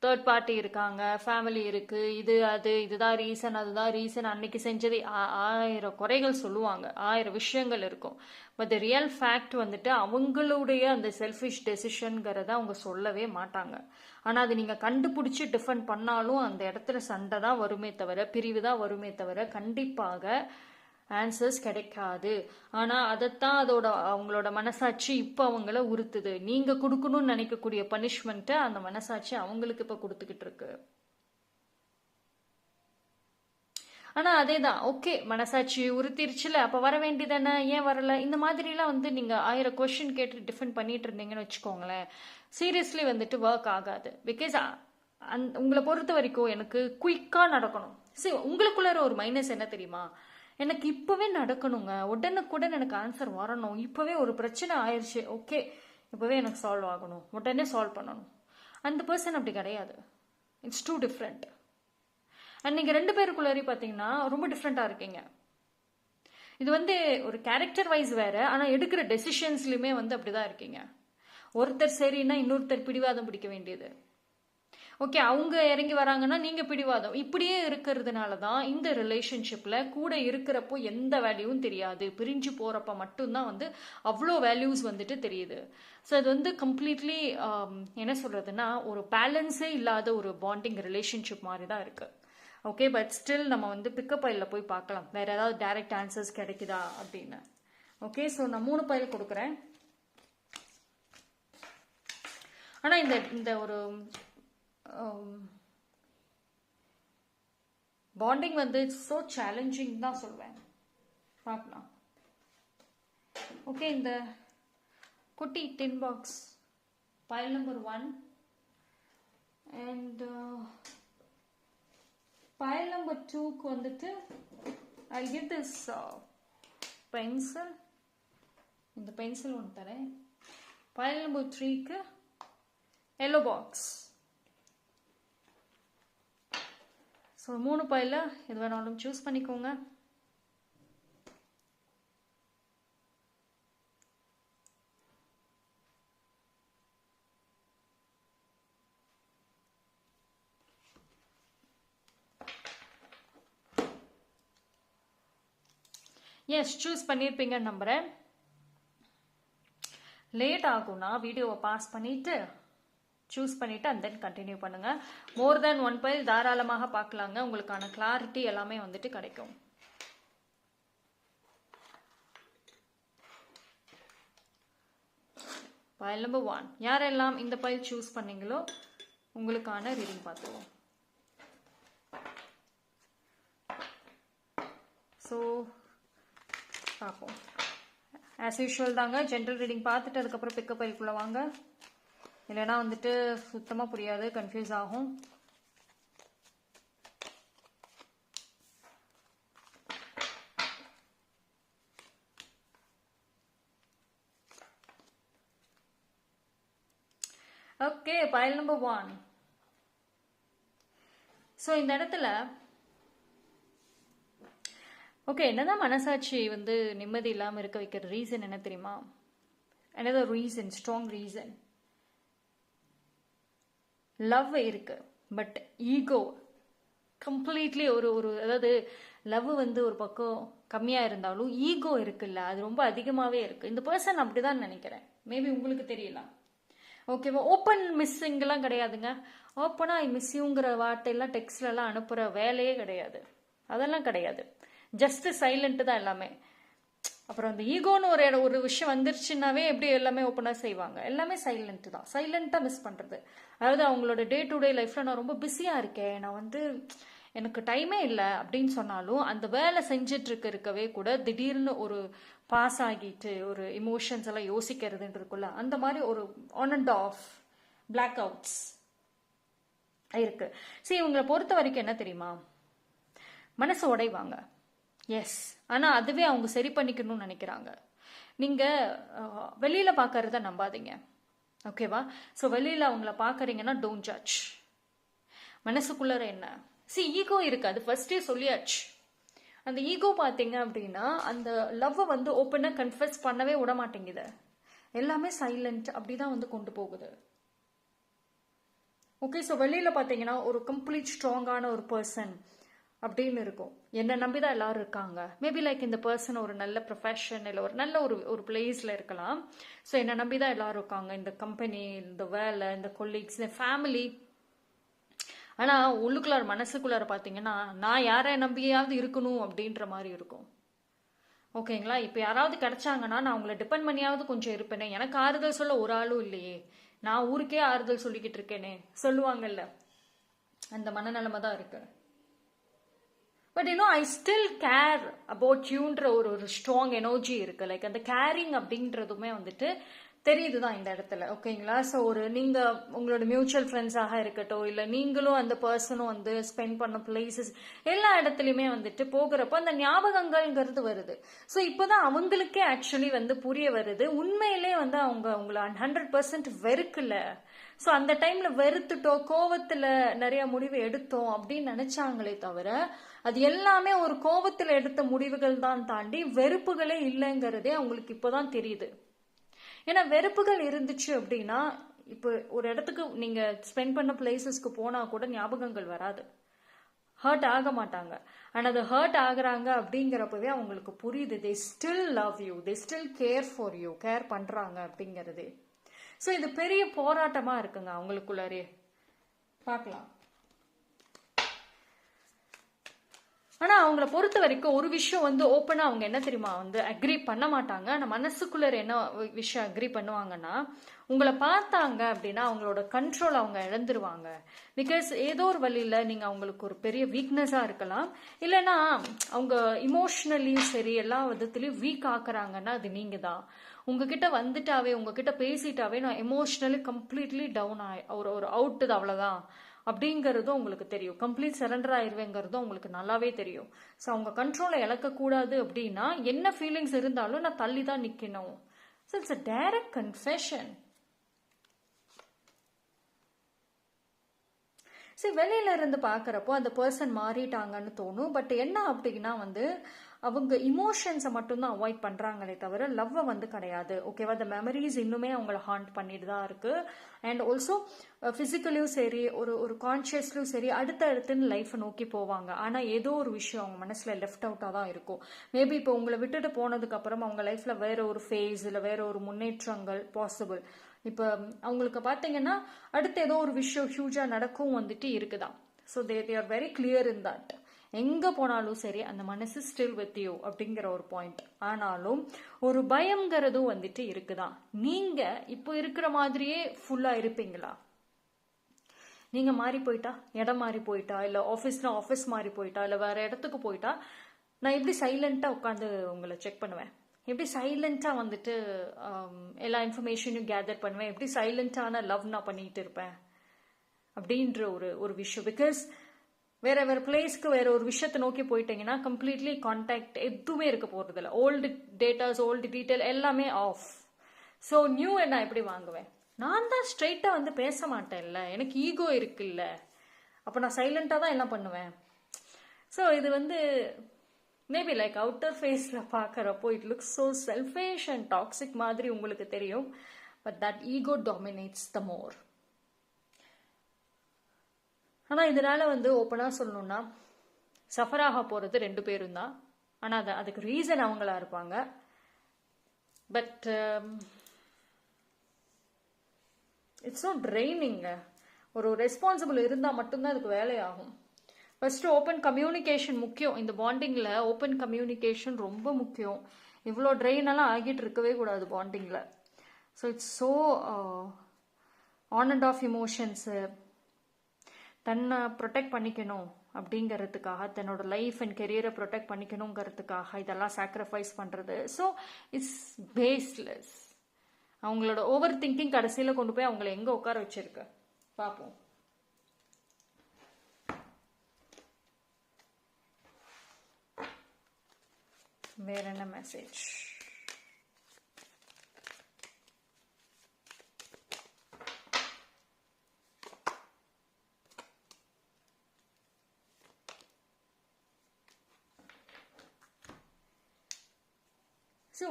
Speaker 1: தேர்ட் பார்ட்டி இருக்காங்க, ஃபேமிலி இருக்கு, இது அது இதுதான் ரீசன், அதுதான் ரீசன், அன்னைக்கு செஞ்சது 1000 குறைகள் சொல்லுவாங்க, 1000 விஷயங்கள் இருக்கும். பட் த ரியல் ஃபேக்ட் அவங்களுடைய அந்த செல்ஃபிஷ் டெசிஷன்கிறத அவங்க சொல்லவே மாட்டாங்க. ஆனால் அது நீங்கள் கண்டுபிடிச்சி டிஃபெண்ட் பண்ணாலும் அந்த இடத்துல சண்டை தான் வருமே தவிர, பிரிவு தான் வருமே தவிர கண்டிப்பாக ஆன்சர்ஸ் கிடைக்காது. ஆனால் அதைத்தான் அவங்களோட மனசாட்சி இப்போ அவங்கள உறுத்துது. நீங்கள் கொடுக்கணும்னு நினைக்கக்கூடிய பனிஷ்மெண்ட்டை அந்த மனசாட்சி அவங்களுக்கு இப்போ கொடுத்துக்கிட்டு இருக்கு. ஆனால் அதே தான், ஓகே மனசாட்சி உறுத்திருச்சுல, அப்போ வர வேண்டியதானே, ஏன் வரல, இந்த மாதிரிலாம் நீங்கள் 1000 கொஸ்டின் கேட்டு டிஃபெண்ட் பண்ணிட்டு இருந்தீங்கன்னு வச்சுக்கோங்களேன், சீரியஸ்லி ஒர்க் ஆகாது. பிகாஸ் உங்களை பொறுத்த வரைக்கும் எனக்கு குயிக்காக நடக்கணும். சரி, உங்களுக்குள்ள ஒரு மைனஸ் என்ன தெரியுமா, எனக்கு இப்போவே நடக்கணுங்க, உடனுக்குடன் எனக்கு ஆன்சர் வரணும், இப்போவே ஒரு பிரச்சனை ஆயிடுச்சு, ஓகே இப்போவே எனக்கு சால்வ் ஆகணும், உடனே சால்வ் பண்ணணும். அந்த பர்சன் அப்படி கிடையாது. It's two different. அண்ட் நீங்க 2 பேருக்குள்ளே பாத்தீங்கன்னா ரொம்ப டிஃப்ரெண்டா இருக்கீங்க. இது வந்து ஒரு கேரக்டர் வைஸ் வேற, ஆனா எடுக்கிற டெசிஷன்ஸ்லயுமே வந்து அப்படிதான் இருக்கீங்க. ஒருத்தர் சரின்னா இன்னொருத்தர் பிடிவாதம் பிடிக்க வேண்டியது. ஓகே, அவங்க இறங்கி வராங்கன்னா நீங்க பிடிவாதம், இப்படியே இருக்கிறதுனால தான் இந்த ரிலேஷன்ஷிப்ல கூட இருக்கிறப்போ எந்த வேல்யூவும் தெரியாது, பிரிஞ்சு போறப்ப மட்டும்தான் வந்து அவ்வளோ வேல்யூஸ் வந்துட்டு தெரியுது. ஸோ அது வந்து கம்ப்ளீட்லி என்ன சொல்றதுன்னா ஒரு பேலன்ஸே இல்லாத ஒரு பாண்டிங் ரிலேஷன்ஷிப் மாதிரி தான் இருக்கு. ஓகே, பட் ஸ்டில் நம்ம வந்து பிக்கப் பைலில் போய் பார்க்கலாம் வேற ஏதாவது டைரக்ட் ஆன்சர்ஸ் கிடைக்குதா அப்படின்னு. ஓகே, ஸோ நான் 3 பைல் கொடுக்குறேன். ஆனா இந்த ஒரு பாண்டிங் வந்து ஸோ சேலஞ்சிங் தான் சொல்வேன். பார்க்கலாம். ஓகே, இந்த குட்டி tin box pile number 1 and pile number 2க்கு வந்துட்டு I'll give this pencil. இந்த பென்சில் ஒன்று தரேன். pile number 3க்கு yellow box. ஸோ 3 பைல எது வேணாலும் சூஸ் பண்ணிக்கோங்க. எஸ், சூஸ் பண்ணியிருப்பீங்கன்னு நம்புறேன். லேட் ஆகும்னா வீடியோவை பாஸ் பண்ணிட்டு சூஸ் பண்ணிட்டு அண்ட் தென் கண்டினியூ பண்ணுங்க. மோர் தேன் 1 பைல் தாராளமாக பார்க்கலாங்க. உங்களுக்கான கிளாரிட்டி எல்லாமே வந்துட்டு கிடைக்கும். பைல் நம்பர் 1 யாரெல்லாம் இந்த பைல் சூஸ் பண்ணீங்களோ உங்களுக்கான ரீடிங் பார்த்துருவோம். ஸோ பார்ப்போம். ஆஸ் யூஷுவல் தாங்க, ஜென்ரல் ரீடிங் பார்த்துட்டு அதுக்கப்புறம் பிக்கப் பைலுக்குள்ள வாங்க. இல்லைன்னா வந்துட்டு சுத்தமாக புரியாது, கன்ஃபியூஸ் ஆகும். Okay, file number 1. ஸோ இந்த இடத்துல ஓகே, என்னதான் மனசாட்சி வந்து நிம்மதி இல்லாமல் இருக்க வைக்கிற ரீசன் என்ன தெரியுமா? another reason, strong reason. Love இருக்கு, பட் ஈகோ கம்ப்ளீட்லி ஒரு அதாவது லவ் வந்து ஒரு பக்கம் கம்மியாக இருந்தாலும் ஈகோ இருக்குல்ல, அது ரொம்ப அதிகமாகவே இருக்கு. இந்த பர்சன் அப்படிதான் நினைக்கிறேன். மேபி உங்களுக்கு தெரியலாம். ஓகேவா? ஓப்பன் மிஸ்ஸிங்லாம் கிடையாதுங்க. ஓப்பனாக ஐ மிஸ் யூங்கிற வார்த்தையெல்லாம் டெக்ஸ்ட்லலாம் அனுப்புகிற வேலையே கிடையாது. அதெல்லாம் கிடையாது. ஜஸ்ட் சைலண்ட் தான் எல்லாமே. அப்புறம் அந்த ஈகோன்னு ஒரு விஷயம் வந்துருச்சுன்னாவே எப்படி எல்லாமே ஓப்பனாக செய்வாங்க. எல்லாமே சைலண்ட் தான். சைலண்ட்டாக மிஸ் பண்ணுறது. அதாவது அவங்களோட டே டு டே லைஃப்பில் நான் ரொம்ப பிஸியாக இருக்கேன், நான் வந்து எனக்கு டைமே இல்லை அப்படின்னு சொன்னாலும் அந்த வேலை செஞ்சிட்டு இருக்கவே கூட திடீர்னு ஒரு பாஸ் ஆகிட்டு ஒரு இமோஷன்ஸ் எல்லாம் யோசிக்கிறதுன்னு இருக்குல்ல, அந்த மாதிரி ஒரு on and off blackouts இருக்கு. சரி, இவங்களை பொறுத்த வரைக்கும் என்ன தெரியுமா, மனசு உடைவாங்க. எஸ், ஆனால் அதுவே அவங்க சரி பண்ணிக்கணும்னு நினைக்கிறாங்க. நீங்கள் வெளியில் பார்க்கறத நம்பாதீங்க. ஓகேவா? ஸோ வெளியில் அவங்கள பார்க்குறீங்கன்னா டோன்ட் ஜட்ஜ். மனசுக்குள்ளற என்ன ஈகோ இருக்கு, அது ஃபர்ஸ்டே சொல்லியாச்சு. அந்த ஈகோ பார்த்தீங்க அப்படின்னா அந்த லவ்வை வந்து ஓப்பனாக கன்ஃபெஸ் பண்ணவே விட மாட்டேங்குது. எல்லாமே சைலண்ட் அப்படிதான் வந்து கொண்டு போகுது. ஓகே, ஸோ வெளியில் பார்த்தீங்கன்னா ஒரு கம்ப்ளீட் ஸ்ட்ராங்கான ஒரு பர்சன் அப்படின்னு இருக்கும். என்னை நம்பிதான் எல்லாரும் இருக்காங்க. மேபி லைக் இந்த பர்சன் ஒரு நல்ல ப்ரொஃபஷன் இல்லை ஒரு நல்ல ஒரு பிளேஸில் இருக்கலாம். ஸோ என்னை நம்பிதான் எல்லாரும் இருக்காங்க, இந்த கம்பெனி, இந்த வேலை, இந்த கொலீக்ஸ், இந்த ஃபேமிலி. ஆனால் உள்ளுக்குள்ளார மனசுக்குள்ளார பார்த்தீங்கன்னா நான் யாரை நம்பியாவது இருக்கணும் அப்படின்ற மாதிரி இருக்கும். ஓகேங்களா? இப்போ யாராவது கிடைச்சாங்கன்னா நான் அவங்கள டிபெண்ட் பண்ணியாவது கொஞ்சம் இருப்பேனே, எனக்கு ஆறுதல் சொல்ல ஒரு ஆளும் இல்லையே, நான் ஊருக்கே ஆறுதல் சொல்லிக்கிட்டு இருக்கேனே சொல்லுவாங்கல்ல, அந்த மனநிலைமை தான் இருக்கு. But I still care about யூன்ற ஒரு ஸ்ட்ராங் எனர்ஜி இருக்கு. லைக் அந்த கேரிங் அப்படின்றதுமே வந்துட்டு தெரியுதுதான் இந்த இடத்துல. ஓகேங்களா? ஸோ நீங்கள் உங்களோட மியூச்சுவல் ஃப்ரெண்ட்ஸாக இருக்கட்டும், இல்லை நீங்களும் அந்த பர்சனும் வந்து ஸ்பெண்ட் பண்ண பிளேசஸ் எல்லா இடத்துலையுமே வந்துட்டு போகிறப்போ அந்த ஞாபகங்கள்ங்கிறது வருது. ஸோ இப்போதான் அவங்களுக்கே ஆக்சுவலி வந்து புரிய வருது, உண்மையிலே வந்து அவங்க உங்களை 100% வெறுக்கல. ஸோ அந்த டைம்ல வெறுத்துட்டோம், கோவத்துல நிறைய முடிவு எடுத்தோம் அப்படின்னு நினைச்சாங்களே தவிர அது எல்லாமே ஒரு கோவத்துல எடுத்த முடிவுகள் தான் தாண்டி வெறுப்புகளே இல்லைங்கிறதே அவங்களுக்கு இப்போதான் தெரியுது. ஏன்னா வெறுப்புகள் இருந்துச்சு அப்படின்னா இப்போ ஒரு இடத்துக்கு நீங்க ஸ்பெண்ட் பண்ண பிளேசஸ்க்கு போனா கூட ஞாபகங்கள் வராது, ஹர்ட் ஆக மாட்டாங்க. அண்ட் அது ஹர்ட் ஆகுறாங்க அப்படிங்கிறப்பவே அவங்களுக்கு புரியுது, they still love you, they still care for you, care பண்றாங்க அப்படிங்கிறது. ஸோ இது பெரிய போராட்டமா இருக்குங்க அவங்களுக்குள்ளாரே, பார்க்கலாம். ஆனா அவங்கள பொறுத்த வரைக்கும் ஒரு விஷயம் வந்து ஓப்பனா அவங்க என்ன தெரியுமா வந்து அக்ரி பண்ண மாட்டாங்க. ஆனா மனசுக்குள்ள என்ன விஷயம் அக்ரி பண்ணுவாங்கன்னா, உங்களை பார்த்தாங்க அப்படின்னா அவங்களோட கண்ட்ரோல் அவங்க இழந்துருவாங்க. பிகாஸ் ஏதோ ஒரு வழியில நீங்க அவங்களுக்கு ஒரு பெரிய வீக்னஸா இருக்கலாம், இல்லைன்னா அவங்க இமோஷனலியும் சரி எல்லா விதத்துலயும் வீக் ஆக்குறாங்கன்னா அது நீங்க தான். உங்ககிட்ட வந்துட்டாவே, உங்ககிட்ட பேசிட்டாவே நான் எமோஷனலி கம்ப்ளீட்லி டவுன் ஒரு அவுட்டு அவ்வளவுதான் அப்படிங்கிறதும் உங்களுக்கு தெரியும். கம்ப்ளீட் சரண்டர் ஆயிடுவேங்கிறதும் உங்களுக்கு நல்லாவே தெரியும். ஸோ அவங்க கண்ட்ரோலை இழக்கக்கூடாது அப்படின்னா என்ன ஃபீலிங்ஸ் இருந்தாலும் நான் தள்ளி தான் நிற்கணும். So it's a direct confession. சரி, வெளியில இருந்து பார்க்குறப்போ அந்த பர்சன் மாறிட்டாங்கன்னு தோணும். பட் என்ன அப்படின்னா வந்து அவங்க இமோஷன்ஸை மட்டும்தான் அவாய்ட் பண்ணுறாங்களே தவிர லவ்வை வந்து கிடையாது. ஓகேவா, அந்த மெமரிஸ் இன்னுமே அவங்கள ஹாண்ட் பண்ணிட்டு தான் இருக்கு. அண்ட் ஆல்சோ ஃபிசிக்கலியும் சரி ஒரு கான்ஷியஸ்லையும் சரி அடுத்தடுத்துன்னு லைஃப்பை நோக்கி போவாங்க. ஆனால் ஏதோ ஒரு விஷயம் அவங்க மனசில் லெஃப்ட் அவுட்டாக தான் இருக்கும். மேபி இப்போ உங்களை விட்டுட்டு போனதுக்கு அப்புறம் அவங்க லைஃப்பில் வேற ஒரு ஃபேஸ் இல்லை வேற ஒரு முன்னேற்றங்கள் பாசிபிள். இப்போ அவங்களுக்கு பார்த்தீங்கன்னா அடுத்து ஏதோ ஒரு விஷயம் ஹியூஜாக நடக்கும் வந்துட்டு இருக்குதான். So they are very clear in that. எங்கே போனாலும் சரி அந்த மனசு ஸ்டில் வித் யூ அப்படிங்கிற ஒரு பாயிண்ட். ஆனாலும் ஒரு பயம்ங்கிறதும் வந்துட்டு இருக்குதான். நீங்கள் இப்போ இருக்கிற மாதிரியே ஃபுல்லாக இருப்பீங்களா? நீங்கள் மாறி போயிட்டா, இடம் மாறி போயிட்டா, இல்லை ஆஃபீஸ்னா ஆஃபீஸ் மாறி போயிட்டா, இல்லை வேற இடத்துக்கு போயிட்டா நான் எப்படி சைலண்ட்டாக உட்காந்து உங்களை செக் பண்ணுவேன்? எப்படி சைலண்ட்டாக வந்துட்டு எல்லா இன்ஃபர்மேஷனையும் கேதர் பண்ணுவேன்? எப்படி சைலண்ட்டான லவ் நான் பண்ணிட்டு இருப்பேன் அப்படின்ற ஒரு விஷயம். பிகாஸ் வேற பிளேஸ்க்கு வேற ஒரு விஷயத்தை நோக்கி போயிட்டீங்கன்னா கம்ப்ளீட்லி கான்டாக்ட் எதுவுமே இருக்க போறது இல்லை. ஓல்டு டேட்டாஸ், ஓல்டு டீட்டெயில் எல்லாமே ஆஃப். ஸோ நியூ என்ன எப்படி வாங்குவேன்? நான் தான் ஸ்ட்ரெயிட்டாக வந்து பேச மாட்டேன்ல, எனக்கு ஈகோ இருக்குல்ல, அப்போ நான் சைலண்ட்டாக தான் எல்லாம் பண்ணுவேன். ஸோ இது வந்து மேபி லைக் அவுட்டர் ஃபேஸில் பார்க்குறப்போ it looks so selfish and toxic மாதிரி உங்களுக்கு தெரியும். பட் தட் ஈகோ டாமினேட்ஸ் த மோர். ஆனால் இதனால வந்து ஓப்பனாக சொல்லணும்னா சஃபர் ஆக போகிறது 2 பேரும் தான். ஆனால் அதுக்கு ரீசன் அவங்களா இருப்பாங்க. But it's not draining. ஒரு ரெஸ்பான்சிபிள் இருந்தால் மட்டும்தான் அதுக்கு வேலையாகும். ஃபர்ஸ்ட் ஓப்பன் கம்யூனிகேஷன் முக்கியம். இந்த பாண்டிங்கில் ஓப்பன் கம்யூனிகேஷன் ரொம்ப முக்கியம். இவ்வளோ ட்ரெயின் எல்லாம் ஆகிட்டு இருக்கவே கூடாது பாண்டிங்கில். So it's so on and off emotions, தன்னை ப்ரொடெக்ட் பண்ணிக்கணும் அப்படிங்கிறதுக்காக, தன்னோட லைஃப் அண்ட் கெரியரை ப்ரொடெக்ட் பண்ணிக்கணுங்கிறதுக்காக இதெல்லாம் சாக்ரிஃபைஸ் பண்ணுறது. So it's baseless. அவங்களோட ஓவர் திங்கிங் கடைசியில் கொண்டு போய் அவங்கள எங்கே உட்கார வச்சிருக்கு பார்ப்போம். வேற என்ன மெசேஜ்?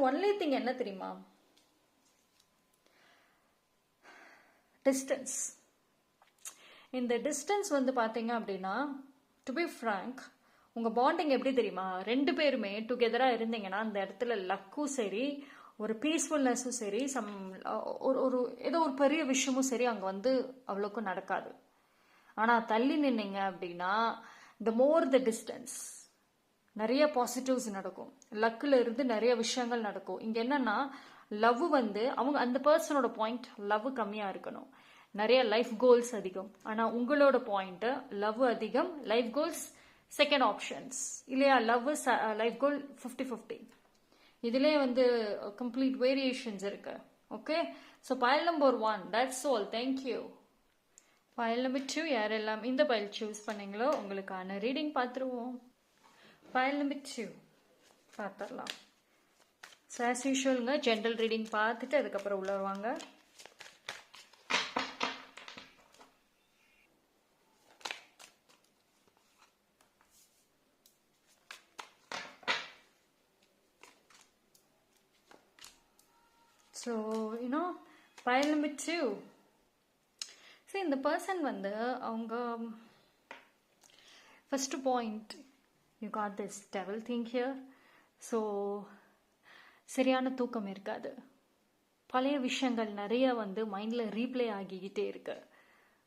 Speaker 1: ஒன்லி திங் என்ன தெரியுமா? டிஸ்டன்ஸ். இந்த டிஸ்டன்ஸ் வந்து பார்த்தீங்க அப்படின்னா, டு பி ஃப்ராங்க், உங்கள் பாண்டிங் எப்படி தெரியுமா? 2 பேருமே டுகெதராக இருந்தீங்கன்னா அந்த இடத்துல லக்கும் சரி, ஒரு பீஸ்ஃபுல்னஸும் சரி, ஒரு ஏதோ ஒரு பெரிய விஷயமும் சரி அங்கே வந்து அவ்வளோக்கும் நடக்காது. ஆனால் தள்ளி நின்னீங்க அப்படின்னா த மோர் த டிஸ்டன்ஸ், நிறைய பாசிட்டிவ்ஸ் நடக்கும், லக்கில் இருந்து நிறைய விஷயங்கள் நடக்கும். இங்கே என்னன்னா லவ் வந்து அவங்க அந்த பர்சனோட பாயிண்ட் லவ் கம்மியாக இருக்கணும், நிறைய லைஃப் கோல்ஸ் அதிகம். ஆனால் உங்களோட பாயிண்ட் லவ் அதிகம், லைஃப் கோல்ஸ் செகண்ட் ஆப்ஷன்ஸ் இல்லையா? லவ் லைஃப் கோல் 50-50. இதுலேயே வந்து கம்ப்ளீட் வேரியேஷன்ஸ் இருக்கு. Okay, so file number 1 that's all. Thank you. File number 2 யாரெல்லாம் இந்த பைல் சூஸ் பண்ணீங்களோ உங்களுக்கான ரீடிங் பார்த்துருவோம். பைல் நம்பர் 2 பார்த்துடலாம். ஸோ ஆஸ் யூஷுவலுங்க ஜென்ரல் ரீடிங் பார்த்துட்டு அதுக்கப்புறம் உள்ள வருவாங்க. So you know pile number 2. சரி, இந்த பர்சன் வந்து அவங்க first point, you got this devil thing here. So சரியான தூக்கம் இருக்காது. பழைய விஷயங்கள் நிறைய வந்து மைண்டில் ரீப்ளே ஆகிக்கிட்டே இருக்கு.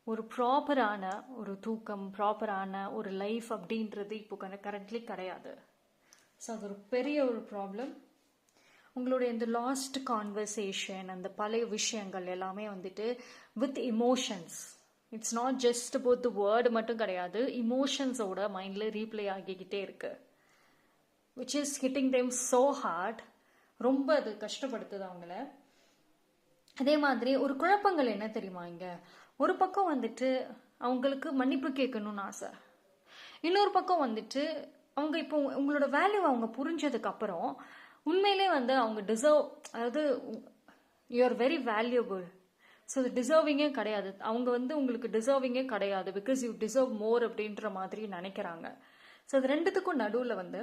Speaker 1: ஒரு ப்ராப்பரான ஒரு தூக்கம், ப்ராப்பரான ஒரு லைஃப் அப்படின்றது இப்போ கரண்ட்லி கிடையாது. ஸோ அது ஒரு பெரிய ஒரு ப்ராப்ளம். உங்களுடைய இந்த லாஸ்ட் கான்வர்சேஷன், அந்த பழைய விஷயங்கள் எல்லாமே வந்துட்டு with emotions, it's not just about the word மட்டும் கிடையாது, இமோஷன்ஸோட மைண்டில் ரீப்ளே ஆகிக்கிட்டே இருக்கு. Which is hitting them so hard. ரொம்ப அது கஷ்டப்படுத்துது அவங்கள. அதே மாதிரி ஒரு குழப்பங்கள் என்ன தெரியுமா, இங்க ஒரு பக்கம் வந்துட்டு அவங்களுக்கு மன்னிப்பு கேட்கணும்னு ஆசை, இன்னொரு பக்கம் வந்துட்டு அவங்க இப்போ உங்களோட வேல்யூ அவங்க புரிஞ்சதுக்கு அப்புறம் உண்மையிலே வந்து அவங்க டிசர்வ், அதாவது you are very valuable. So அது டிசர்விங்கே கிடையாது, அவங்க வந்து உங்களுக்கு டிசர்விங்கே கிடையாது, பிகாஸ் யூ டிசர்வ் மோர் அப்படின்ற மாதிரி நினைக்கிறாங்க. ஸோ அது ரெண்டுத்துக்கும் நடுவில் வந்து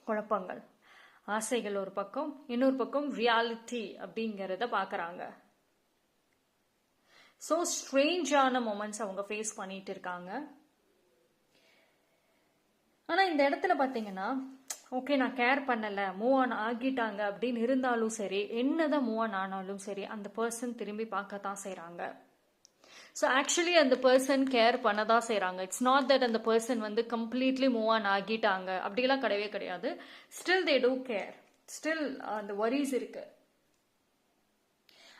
Speaker 1: குழப்பங்கள், ஆசைகள் ஒரு பக்கம், இன்னொரு பக்கம் ரியாலிட்டி அப்படிங்கிறத பார்க்குறாங்க. ஸோ ஸ்ட்ரேஞ்சான மொமெண்ட்ஸ் அவங்க ஃபேஸ் பண்ணிட்டு இருக்காங்க. ஆனால் இந்த இடத்துல பார்த்தீங்கன்னா, ஓகே நான் கேர் பண்ணலை, மூவ் ஆன் ஆகிட்டாங்க அப்படின்னு இருந்தாலும் சரி, என்னதான் மூவ் ஆன் ஆனாலும் சரி, அந்த பர்சன் திரும்பி பார்க்கத்தான் செய்கிறாங்க. ஸோ ஆக்சுவலி அந்த பர்சன் கேர் பண்ணதான் செய்கிறாங்க. இட்ஸ் நாட் தட் அந்த பர்சன் வந்து கம்ப்ளீட்லி மூவ் ஆன் ஆகிட்டாங்க அப்படிலாம் கிடையவே கிடையாது. Still they do care, still அந்த வரிஸ் இருக்கு.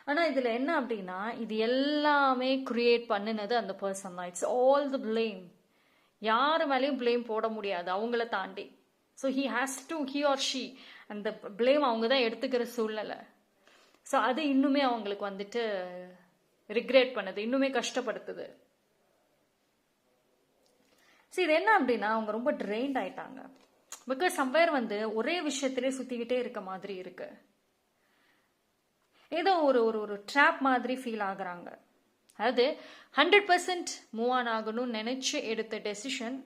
Speaker 1: ஆனால் இதில் என்ன அப்படின்னா, இது எல்லாமே கிரியேட் பண்ணினது அந்த பர்சன் தான். It's all the blame. யார் மேலேயும் பிளேம் போட முடியாது அவங்கள தாண்டி. ஸோ ஹி ஆர் ஷி, அந்த பிளேம் அவங்க தான் எடுத்துக்கிற சூழ்நிலை. ஸோ அது இன்னுமே அவங்களுக்கு வந்துட்டு ரிக்ரெட் பண்ணுது, இன்னுமே கஷ்டப்படுத்துது. சரி, இது என்ன அப்படின்னா, அவங்க ரொம்ப ட்ரெயின்ட் ஆயிட்டாங்க. பிகாஸ் சம்வேர் வந்து ஒரே விஷயத்திலே சுத்திக்கிட்டே இருக்க மாதிரி இருக்கு. ஏதோ ஒரு ஒரு ட்ராப் மாதிரி ஃபீல் ஆகுறாங்க. அதாவது 100% மூவ் ஆன் ஆகணும்னு நினைச்சு எடுத்த டெசிஷன்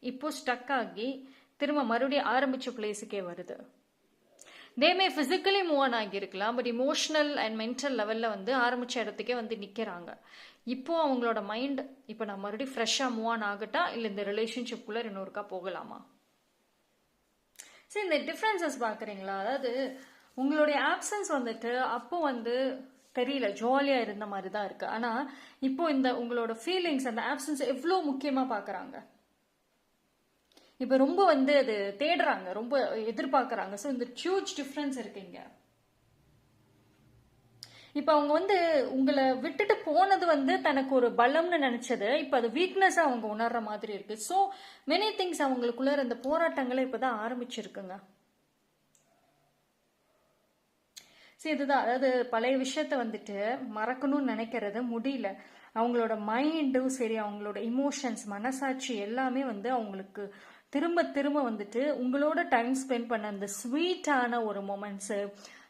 Speaker 1: இப்போ ஸ்டக் ஆகி திரும்ப மறுபடியும் ஆரம்பிச்ச பிளேஸுக்கே வருது. They may physically move on ஆகியிருக்கலாம், பட் இமோஷனல் அண்ட் மென்டல் லெவலில் வந்து ஆரம்பிச்ச இடத்துக்கே வந்து நிற்கிறாங்க. இப்போ அவங்களோட மைண்ட், இப்போ நான் மறுபடியும் ஃப்ரெஷ்ஷாக மூவ் ஆன் ஆகட்டா, இல்லை இந்த ரிலேஷன்ஷிப்குள்ளே இன்னொருக்கா போகலாமா? சரி, இந்த டிஃப்ரென்சஸ் பார்க்குறீங்களா? அதாவது உங்களுடைய ஆப்சன்ஸ் வந்துட்டு அப்போ வந்து தெரியல, ஜாலியாக இருந்த மாதிரி தான் இருக்கு. ஆனால் இப்போ இந்த உங்களோட ஃபீலிங்ஸ், அந்த ஆப்சன்ஸ் எவ்வளோ முக்கியமாக பார்க்குறாங்க. இப்போ ரொம்ப வந்து அது தேடுறாங்க, ரொம்ப எதிர்பார்க்குறாங்க. ஸோ இந்த ஹியூஜ் டிஃப்ரென்ஸ் இருக்குங்க. இப்போ அவங்க வந்து உங்களை விட்டுட்டு போனது வந்து தனக்கு ஒரு பலம்னு நினைச்சது இப்போ அது வீக்னஸ் அவங்க உணர்ற மாதிரி இருக்கு. ஸோ மெனி திங்ஸ் அவங்களுக்குள்ள இந்த போராட்டங்களை இப்போதான் ஆரம்பிச்சிருக்குங்க. சரி, இதுதான், அதாவது பழைய விஷயத்த வந்துட்டு மறக்கணும்னு நினைக்கிறது முடியல. அவங்களோட மைண்டும் சரி, அவங்களோட இமோஷன்ஸ், மனசாட்சி எல்லாமே வந்து அவங்களுக்கு திரும்ப திரும்ப வந்துட்டு உங்களோட டைம் ஸ்பெண்ட் பண்ண அந்த ஸ்வீட்டான ஒரு மொமெண்ட்ஸு,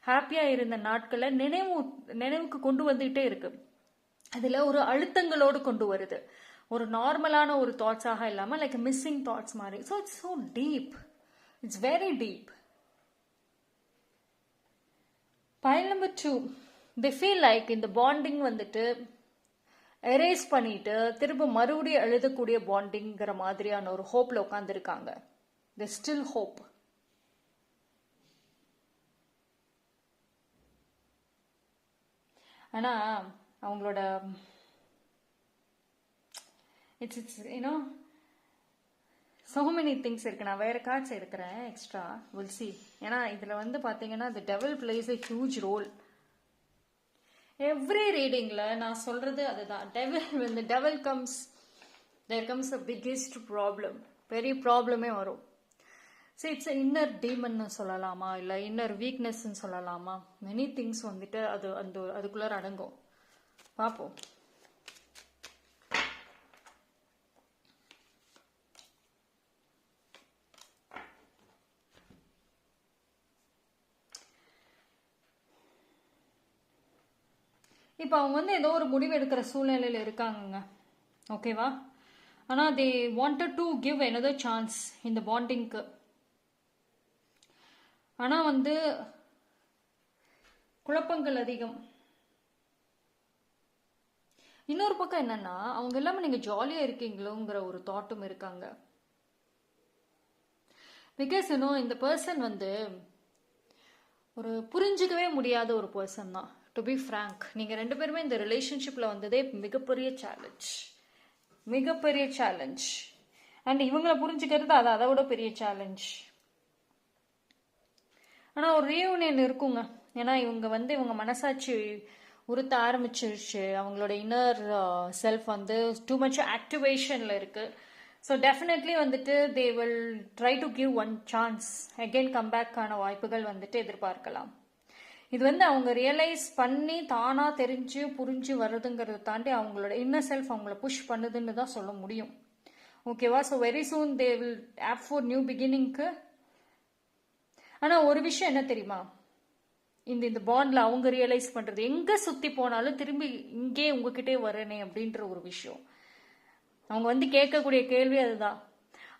Speaker 1: ஹாப்பியாக இருந்த நாட்களை நினைவுக்கு கொண்டு வந்துகிட்டே இருக்கு. அதில் ஒரு அழுத்தங்களோடு கொண்டு வருது, ஒரு நார்மலான ஒரு தாட்ஸாக இல்லாமல் லைக் மிஸ்ஸிங் தாட்ஸ் மாதிரி. So it's so deep, it's very deep. Pile number 2, they feel like இந்த பாண்டிங் வந்துட்டு எரேஸ் பண்ணிட்டு திரும்ப மறுபடியும் எழுதக்கூடிய பாண்டிங்கிற மாதிரியான ஒரு ஹோப்ல உட்காந்துருக்காங்க. they still hope. ஆனா அவங்களோட it's you know so many things இருக்கு. நான் வேற கார்ட்ஸ் எடுக்கிறேன் எக்ஸ்ட்ரா, we'll see. ஏன்னா இதுல வந்து பாத்தீங்கன்னா the devil plays a huge role. Every ரீடிங்ல நான் சொல்றது அதுதான். when the devil comes, there comes the biggest problem. பெரிய ப்ராப்ளமே வரும். ஸோ இட்ஸ் இன்னர் டீமன்னு சொல்லலாமா, இல்லை இன்னர் வீக்னஸ்ன்னு சொல்லலாமா, மெனி திங்ஸ் வந்துட்டு அது அதுக்குள்ளார அடங்கும். பார்ப்போம். இப்போ அவங்க வந்து ஏதோ ஒரு முடிவு எடுக்கிற சூழ்நிலையில் இருக்காங்கங்க, ஓகேவா? ஆனால் they wanted to give another chance இந்த பாண்டிங்க்கு. ஆனால் வந்து குழப்பங்கள் அதிகம். இன்னொரு பக்கம் என்னன்னா, அவங்க இல்லாம நீங்க ஜாலியா இருக்கீங்களோங்கிற ஒரு தாட்டும் இருக்காங்க. பிகாஸ் இந்த பர்சன் வந்து ஒரு புரிஞ்சுக்கவே முடியாத ஒரு பர்சன் தான். டு பி ஃப்ராங்க், நீங்க 2 பேருமே இந்த ரிலேஷன்ஷிப்ல வந்ததே மிகப்பெரிய சேலஞ்ச், மிகப்பெரிய சேலஞ்ச். அண்ட் இவங்களை புரிஞ்சுக்கிறது அது அதை விட பெரிய சேலஞ்ச். ஆனா ஒரு ரீயூனியன் இருக்குங்க. ஏன்னா இவங்க மனசாட்சி உறுத்த ஆரம்பிச்சிருச்சு. அவங்களோட இன்னர் செல்ஃப் வந்து டூ மச் ஆக்டிவேஷன்ல இருக்கு. ஸோ டெஃபினெட்லி வந்துட்டு they will try to give one chance. Again கம்பேக்கான வாய்ப்புகள் வந்துட்டு எதிர்பார்க்கலாம். இது வந்து அவங்க ரியலைஸ் பண்ணி தானா தெரிஞ்சு புரிஞ்சு வர்றதுங்கிறத தாண்டி அவங்களோட இன்னர் செல்ஃப் அவங்கள புஷ் பண்ணுதுன்னு தான் சொல்ல முடியும். ஓகேவா? So very soon they will opt for new பிகினிங்க்கு. ஆனால் ஒரு விஷயம் என்ன தெரியுமா, இந்த பாண்ட்ல அவங்க ரியலைஸ் பண்றது, எங்க சுத்தி போனாலும் திரும்பி இங்கே உங்ககிட்டே வரனே அப்படின்ற ஒரு விஷயம். அவங்க வந்து கேட்கக்கூடிய கேள்வி அதுதான்.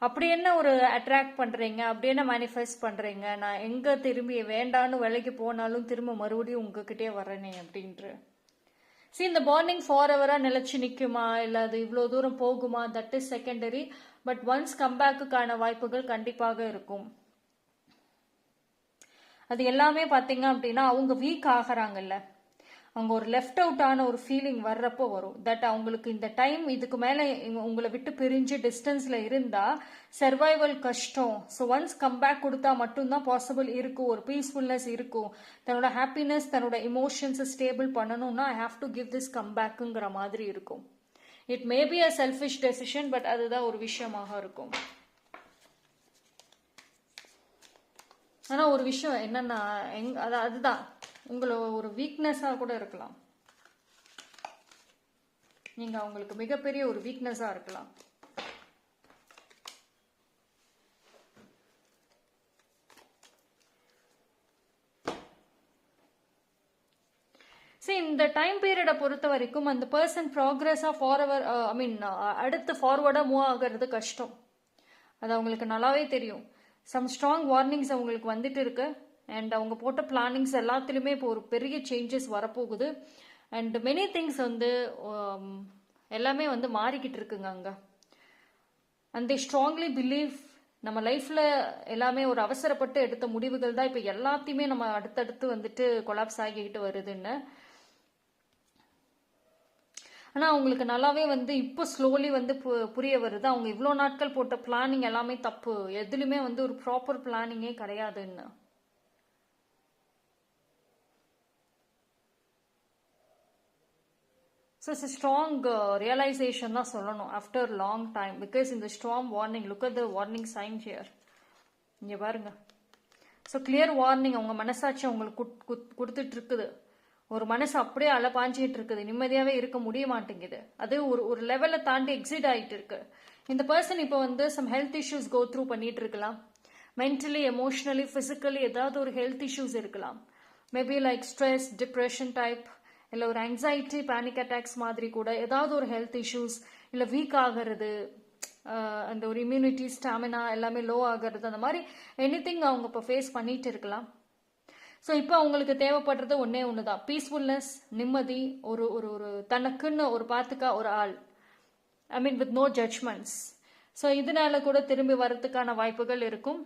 Speaker 1: அப்படி என்ன ஒரு அட்ராக்ட் பண்றீங்க, அப்படி என்ன மேனிஃபெஸ்ட் பண்றீங்க, நான் எங்க திரும்பி வேண்டான்னு விலைக்கு போனாலும் திரும்ப மறுபடியும் உங்ககிட்டே வரனே அப்படின்ற. இந்த பாண்டிங் ஃபார் எவரா நிலைச்சு நிற்குமா, இல்லை அது இவ்வளோ தூரம் போகுமா, that is secondary. But once கம்பேக்குக்கான வாய்ப்புகள் கண்டிப்பாக இருக்கும். அது எல்லாமே பார்த்தீங்க அப்படின்னா அவங்க வீக் ஆகிறாங்கல்ல, அவங்க ஒரு லெஃப்ட் அவுட் ஆன ஒரு ஃபீலிங் வர்றப்போ வரும். தட் அவங்களுக்கு இந்த டைம் இதுக்கு மேலே உங்களை விட்டு பிரிஞ்சு டிஸ்டன்ஸில் இருந்தால் சர்வைவல் கஷ்டம். ஸோ ஒன்ஸ் கம்பேக் கொடுத்தா மட்டும்தான் பாசிபிள் இருக்கும், ஒரு பீஸ்ஃபுல்னஸ் இருக்கும். தன்னோட ஹாப்பினஸ் தன்னோட இமோஷன்ஸை ஸ்டேபிள் பண்ணணும்னா I have to give this கம்பேக்குங்கிற மாதிரி இருக்கும். It may be a selfish decision, but அதுதான் ஒரு விஷயமாக இருக்கும். ஆனால் ஒரு விஷயம் என்னன்னா, அதுதான் உங்களை ஒரு வீக்னஸாக கூட இருக்கலாம். நீங்கள் அவங்களுக்கு மிகப்பெரிய ஒரு வீக்னஸாக இருக்கலாம். சரி, இந்த டைம் பீரியடை பொறுத்த வரைக்கும் அந்த பர்சன் ப்ராக்ரஸாக ஃபார்வர் அடுத்து ஃபார்வர்டாக மூவ் ஆகிறது கஷ்டம். அது அவங்களுக்கு நல்லாவே தெரியும். சம் ஸ்ட்ராங் வார்னிங்ஸ் அவங்களுக்கு வந்துட்டு இருக்கு. அண்ட் அவங்க போட்ட பிளானிங்ஸ் எல்லாத்துலேயுமே இப்போ ஒரு பெரிய சேஞ்சஸ் வரப்போகுது. அண்ட் மெனி திங்ஸ் வந்து எல்லாமே வந்து மாறிக்கிட்டு இருக்குங்க அங்கே. அண்ட் தே ஸ்ட்ராங்லி பிலீவ் நம்ம லைஃப்பில் எல்லாமே ஒரு அவசரப்பட்டு எடுத்த முடிவுகள் தான் இப்போ எல்லாத்தையுமே நம்ம அடுத்தடுத்து வந்துட்டு கொலாப்ஸ் ஆகிக்கிட்டு வருதுன்னு. ஆனால் அவங்களுக்கு நல்லாவே வந்து இப்போ ஸ்லோலி வந்து புரிய வருது, அவங்க இவ்வளோ நாட்கள் போட்ட பிளானிங் எல்லாமே தப்பு, எதுலையுமே வந்து ஒரு ப்ராப்பர் பிளானிங்கே கிடையாதுன்னு. ஸோ இட்ஸ் ஸ்ட்ராங் ரியலைசேஷன் தான் சொல்லணும் ஆஃப்டர் லாங் டைம். பிகாஸ் இந்த strong warning, look at the warning sign here. இங்கே பாருங்க. ஸோ கிளியர் வார்னிங் அவங்க மனசாட்சி அவங்களுக்கு கொடுத்துட்டு இருக்குது. ஒரு மனசு அப்படியே அலப்பாஞ்சிட்டு இருக்குது, நிம்மதியாகவே இருக்க முடிய மாட்டேங்குது. அது ஒரு லெவலை தாண்டி எக்ஸிட் ஆகிட்டு இருக்கு. இந்த பர்சன் இப்போ வந்து some health issues go through பண்ணிட்டு இருக்கலாம். மென்டலி, எமோஷனலி, ஃபிசிக்கலி ஏதாவது ஒரு ஹெல்த் இஷ்யூஸ் இருக்கலாம். Maybe like stress, depression type, இல்லை ஒரு ஆங்ஸைட்டி, பேனிக் அட்டாக்ஸ் மாதிரி கூட ஏதாவது ஒரு ஹெல்த் இஷ்யூஸ், இல்லை வீக் ஆகிறது, அந்த ஒரு இம்யூனிட்டி, ஸ்டாமினா எல்லாமே லோ ஆகிறது, அந்த மாதிரி எனிதிங் அவங்க இப்போ ஃபேஸ் பண்ணிட்டு இருக்கலாம். ஸோ இப்போ அவங்களுக்கு தேவைப்படுறது ஒன்னே ஒன்று தான், பீஸ்ஃபுல்னஸ், நிம்மதி, ஒரு ஒரு ஒரு தனக்குன்னு ஒரு பார்த்துக்கா ஒரு ஆள், வித் நோ ஜட்ஜ்மெண்ட்ஸ். ஸோ இதனால கூட திரும்பி வரதுக்கான வாய்ப்புகள் இருக்கும்.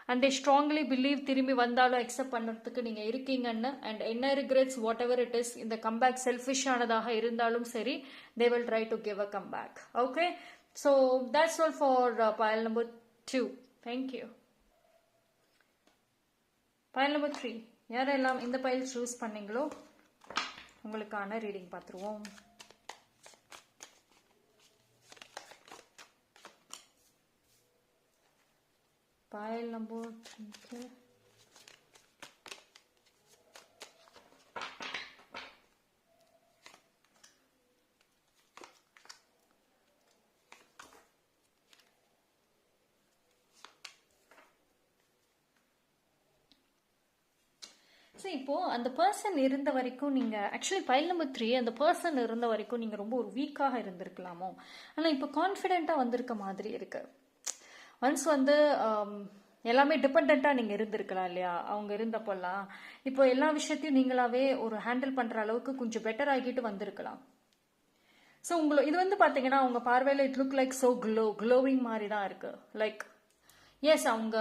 Speaker 1: அண்ட் தே ஸ்ட்ராங்லி பிலீவ் திரும்பி வந்தாலும் அக்செப்ட் பண்ணுறதுக்கு நீங்கள் இருக்கீங்கன்னு. அண்ட் என்ன regrets what ever it is, இந்த கம்பேக் செல்ஃபிஷானதாக இருந்தாலும் சரி, தே will try to give a comeback. Okay, so that's all for pile number 2. Thank you. pile number 3, யாரெல்லாம் இந்த பைல் சூஸ் பண்ணீங்களோ உங்களுக்கான ரீடிங் பார்த்துருவோம். pile number 3. இப்போ அந்த பர்சன் இருந்த வரைக்கும் நீங்க ஆக்சுவலி pile number 3, அந்த பர்சன் இருந்த வரைக்கும் நீங்க ரொம்ப ஒரு வீக்காக இருந்திருக்கலாமோ. ஆனா இப்போ கான்ஃபிடென்ட்டா வந்திருக்க மாதிரி இருக்கு. ஒன்ஸ் வந்து எல்லாமே டிபெண்ட்டாக நீங்கள் இருந்திருக்கலாம் இல்லையா அவங்க இருந்தப்போல்லாம். இப்போ எல்லா விஷயத்தையும் நீங்களாவே ஒரு ஹேண்டில் பண்ணுற அளவுக்கு கொஞ்சம் பெட்டர் ஆகிட்டு வந்திருக்கலாம். ஸோ இது வந்து பார்த்தீங்கன்னா அவங்க பார்வையில் it look like so glowing மாதிரி தான் இருக்கு. லைக் எஸ், அவங்க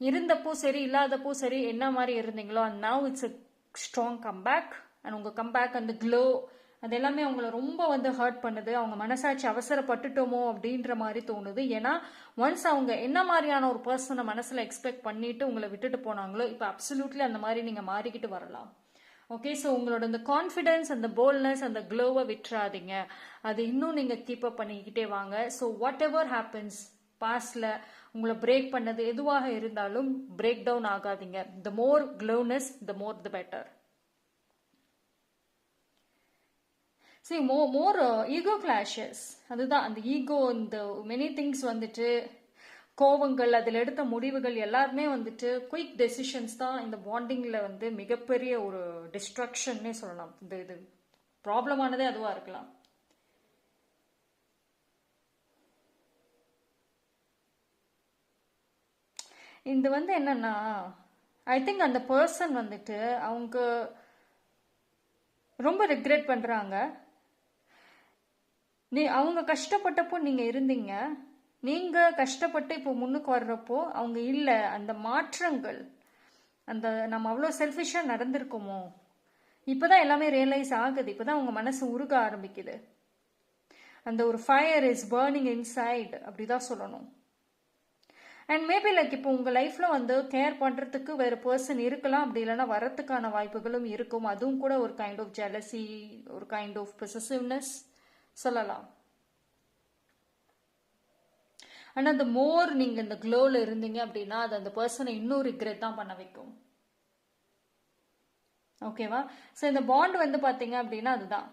Speaker 1: இருந்தப்போ சரி இல்லாதப்போ சரி என்ன மாதிரி இருந்தீங்களோ, and now it's a strong comeback. And உங்கள் கம்பேக் அந்த க்ளோ அது எல்லாமே அவங்கள ரொம்ப வந்து ஹர்ட் பண்ணுது. அவங்க மனசாட்சி அவசரப்பட்டுட்டோமோ அப்படின்ற மாதிரி தோணுது. ஏன்னா ஒன்ஸ் அவங்க என்ன மாதிரியான ஒரு பர்சனை மனசில் எக்ஸ்பெக்ட் பண்ணிட்டு உங்களை விட்டுட்டு போனாங்களோ, இப்போ அப்சல்யூட்லி அந்த மாதிரி நீங்கள் மாறிக்கிட்டு வரலாம். ஓகே, ஸோ உங்களோட அந்த கான்ஃபிடென்ஸ், அந்த போல்ட்னஸ், அந்த க்ளோவை விட்டுறாதீங்க. அது இன்னும் நீங்கள் கீப் அப் பண்ணிக்கிட்டே வாங்க. ஸோ வாட் எவர் ஹேப்பன்ஸ், பாஸ்ட்ல உங்களை பிரேக் பண்ணது எதுவாக இருந்தாலும் பிரேக் டவுன் ஆகாதீங்க. The more closeness the more the better. See, more ego clashes. அதுதான் அந்த ஈகோ, இந்த மெனி திங்ஸ் வந்துட்டு கோவங்கள், அதில் எடுத்த முடிவுகள் எல்லாருமே வந்துட்டு குயிக் டெசிஷன்ஸ் தான் இந்த பாண்டிங்கில் வந்து மிகப்பெரிய ஒரு டிஸ்ட்ரக்ஷன்னே சொல்லலாம். இது ப்ராப்ளமானதே அதுவாக இருக்கலாம். இது வந்து என்னன்னா, ஐ திங்க் அந்த பர்சன் வந்துட்டு அவங்க ரொம்ப ரிக்ரெட் பண்ணுறாங்க. அவங்க கஷ்டப்பட்டப்போ நீங்கள் இருந்தீங்க, நீங்கள் கஷ்டப்பட்டு இப்போ முன்னுக்கு வர்றப்போ அவங்க இல்லை. அந்த மாற்றங்கள், அந்த நம்ம அவ்வளோ செல்ஃபிஷாக நடந்திருக்கோமோ, இப்போதான் எல்லாமே ரியலைஸ் ஆகுது. இப்போதான் அவங்க மனசு உருக ஆரம்பிக்குது. அந்த ஒரு ஃபயர் இஸ் பர்னிங் இன்சைட், அப்படிதான் சொல்லணும். அண்ட் மேபி லைக் இப்போ உங்கள் லைஃப்பில் வந்து கேர் பண்ணுறதுக்கு வேறு பர்சன் இருக்கலாம், அப்படி இல்லைன்னா வரத்துக்கான வாய்ப்புகளும் இருக்கும். அதுவும் கூட ஒரு கைண்ட் ஆஃப் ஜெலசி, ஒரு கைண்ட் ஆஃப் பொசசிவ்னஸ் சொல்லலாம். ஆனால் அந்த மோர் நீங்கள் இந்த க்ளோவில் இருந்தீங்க அப்படின்னா அது அந்த பர்சனை இன்னும் ரிக்ரெட் தான் பண்ண வைக்கும். ஓகேவா? ஸோ இந்த பாண்ட் வந்து பார்த்தீங்க அப்படின்னா அதுதான்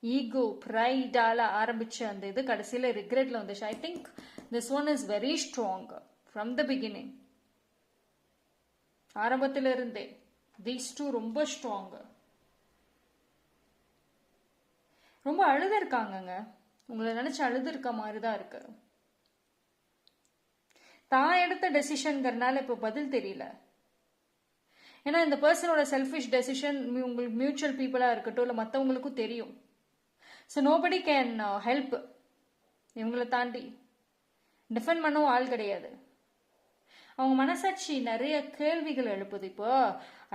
Speaker 1: ஈகோ, ப்ரைடால ஆரம்பிச்ச அந்த இது கடைசியில் ரிக்ரெட்ல வந்துச்சு. I think this one is very strong from the beginning. ஆரம்பத்தில் இருந்தே தீஸ் டூ ரொம்ப ஸ்ட்ராங். ரொம்ப அழுது இருக்காங்கங்க, உங்களை நினைச்சு அழுது இருக்க மாதிரி தான் இருக்கு. தான் எடுத்த டெசிஷன்ங்கிறனால இப்போ பதில் தெரியல. ஏன்னா இந்த பர்சனோட செல்ஃபிஷ் டெசிஷன் உங்களுக்கு மியூச்சுவல் பீப்புளாக இருக்கட்டும் இல்லை மற்றவங்களுக்கும் தெரியும். So nobody can help. இவங்களை தாண்டி டிஃபெண்ட் பண்ணவும் ஆள் கிடையாது. அவங்க மனசாட்சி நிறைய கேள்விகள் எழுப்புது. இப்போ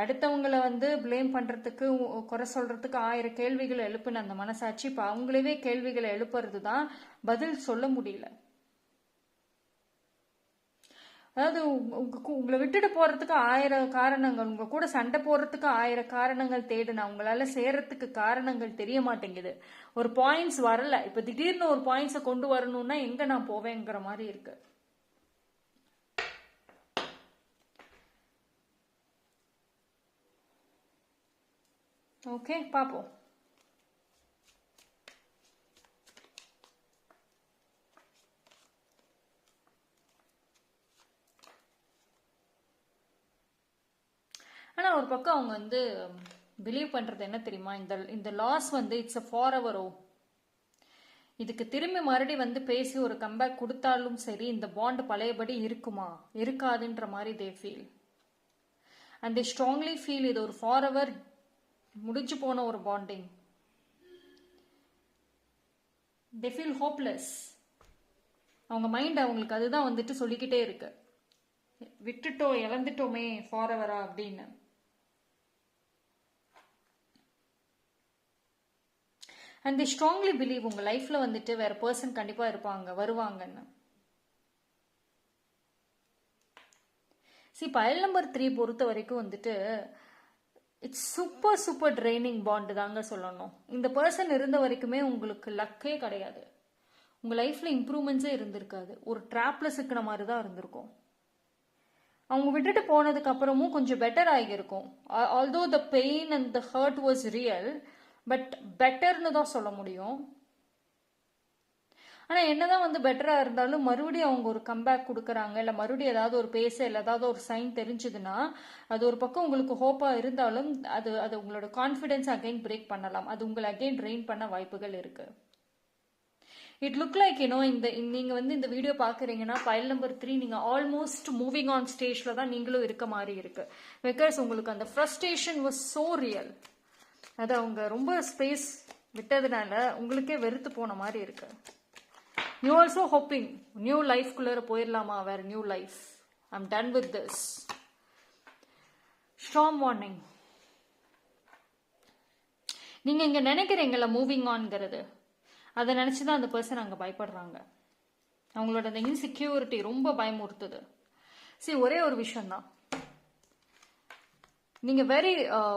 Speaker 1: அடுத்தவங்களை வந்து பிளேம் பண்ணுறதுக்கு, குறை சொல்கிறதுக்கு 1000 கேள்விகள் எழுப்புன அந்த மனசாட்சி இப்போ அவங்களவே கேள்விகளை எழுப்புறது தான் பதில் சொல்ல முடியல. அதாவது உங்களை விட்டுட்டு போகிறதுக்கு 1000 காரணங்கள், உங்கள் கூட சண்டை போடுறதுக்கு 1000 காரணங்கள் தேடுனா உங்களால் சேர்றதுக்கு காரணங்கள் தெரிய மாட்டேங்குது. ஒரு பாயிண்ட்ஸ் வரல. இப்போ திடீர்னு ஒரு பாயிண்ட்ஸை கொண்டு வரணும்னா எங்கே நான் போவேங்கிற மாதிரி இருக்கு. ஓகே, பார்ப்போம். ஆனால் ஒரு பக்கம் அவங்க வந்து பிலீவ் பண்ணுறது என்ன தெரியுமா, இந்த லாஸ் வந்து இட்ஸ் அ ஃபார் எவரோ. இதுக்கு திரும்பி மறுபடி வந்து பேசி ஒரு கம்பேக் கொடுத்தாலும் சரி இந்த பாண்ட் பழையபடி இருக்குமா இருக்காதுன்ற மாதிரி they feel. And they strongly feel இது ஒரு ஃபார் எவர் முடிஞ்சு போன ஒரு பாண்டிங். They feel hopeless. அவங்க மைண்ட் அவங்களுக்கு அதுதான் வந்துட்டு சொல்லிக்கிட்டே இருக்கு, விட்டுட்டோம் இழந்துட்டோமே ஃபார் எவரா அப்படின்னு. அண்ட் தி ஸ்ட்ராங்லி பிலீவ் உங்கள் லைஃப்பில் வந்துட்டு வேறு பர்சன் கண்டிப்பாக இருப்பாங்க, வருவாங்கன்னு. பைல் நம்பர் 3 பொறுத்த வரைக்கும் வந்துட்டு இட்ஸ் சூப்பர் ட்ரைனிங் பாண்டு தாங்க சொல்லணும். இந்த பர்சன் இருந்த வரைக்குமே உங்களுக்கு லக்கே கிடையாது. உங்கள் லைஃப்பில் இம்ப்ரூவ்மெண்ட்ஸே இருந்திருக்காது. ஒரு ட்ராப்பில் சிக்கின மாதிரி தான் இருந்திருக்கும். அவங்க விட்டுட்டு போனதுக்கு அப்புறமும் கொஞ்சம் பெட்டர் ஆகியிருக்கும். Although the pain and the hurt was real, but பெட்டர்னு தான் சொல்ல முடியும். ஆனால் என்னதான் வந்து பெட்டராக இருந்தாலும் மறுபடியும் அவங்க ஒரு கம்பேக் கொடுக்குறாங்க, இல்லை மறுபடியும் ஏதாவது ஒரு பேச இல்லை ஏதாவது ஒரு சைன் தெரிஞ்சுதுன்னா அது ஒரு பக்கம் உங்களுக்கு ஹோப்பாக இருந்தாலும் அது உங்களோட கான்ஃபிடென்ஸ் அகைன் பிரேக் பண்ணலாம். அது உங்களை அகைன் ட்ரெயின் பண்ண வாய்ப்புகள் இருக்கு. இட் லுக் லைக் நீங்க வந்து இந்த வீடியோ பாக்குறீங்கன்னா பைல் நம்பர் 3 நீங்க ஆல்மோஸ்ட் மூவிங் ஆன் ஸ்டேஜ்ல தான் நீங்களும் இருக்க மாதிரி இருக்கு. பிகாஸ் உங்களுக்கு அந்த ஃப்ரஸ்ட்ரேஷன் வாஸ் சோ ரியல். அது அவங்க ரொம்ப ஸ்பேஸ் விட்டதுனால உங்களுக்கே வெறுத்து போன மாதிரி இருக்கு. யூ ஆல்சோ ஹோப்பிங் நியூ லைஃப்குள்ள போயிடலாமா, வேற new life, I'm done with this. Storm warning. நீங்க இங்க நினைக்கிறீங்களா மூவிங் ஆன்ங்கிறது, அதை நினைச்சுதான் அந்த பர்சன் அங்க பயப்படுறாங்க. அவங்களோட அந்த இன்செக்யூரிட்டி ரொம்ப பயமுறுத்துது. சரி, ஒரே ஒரு விஷயம் தான், நீங்க வெரி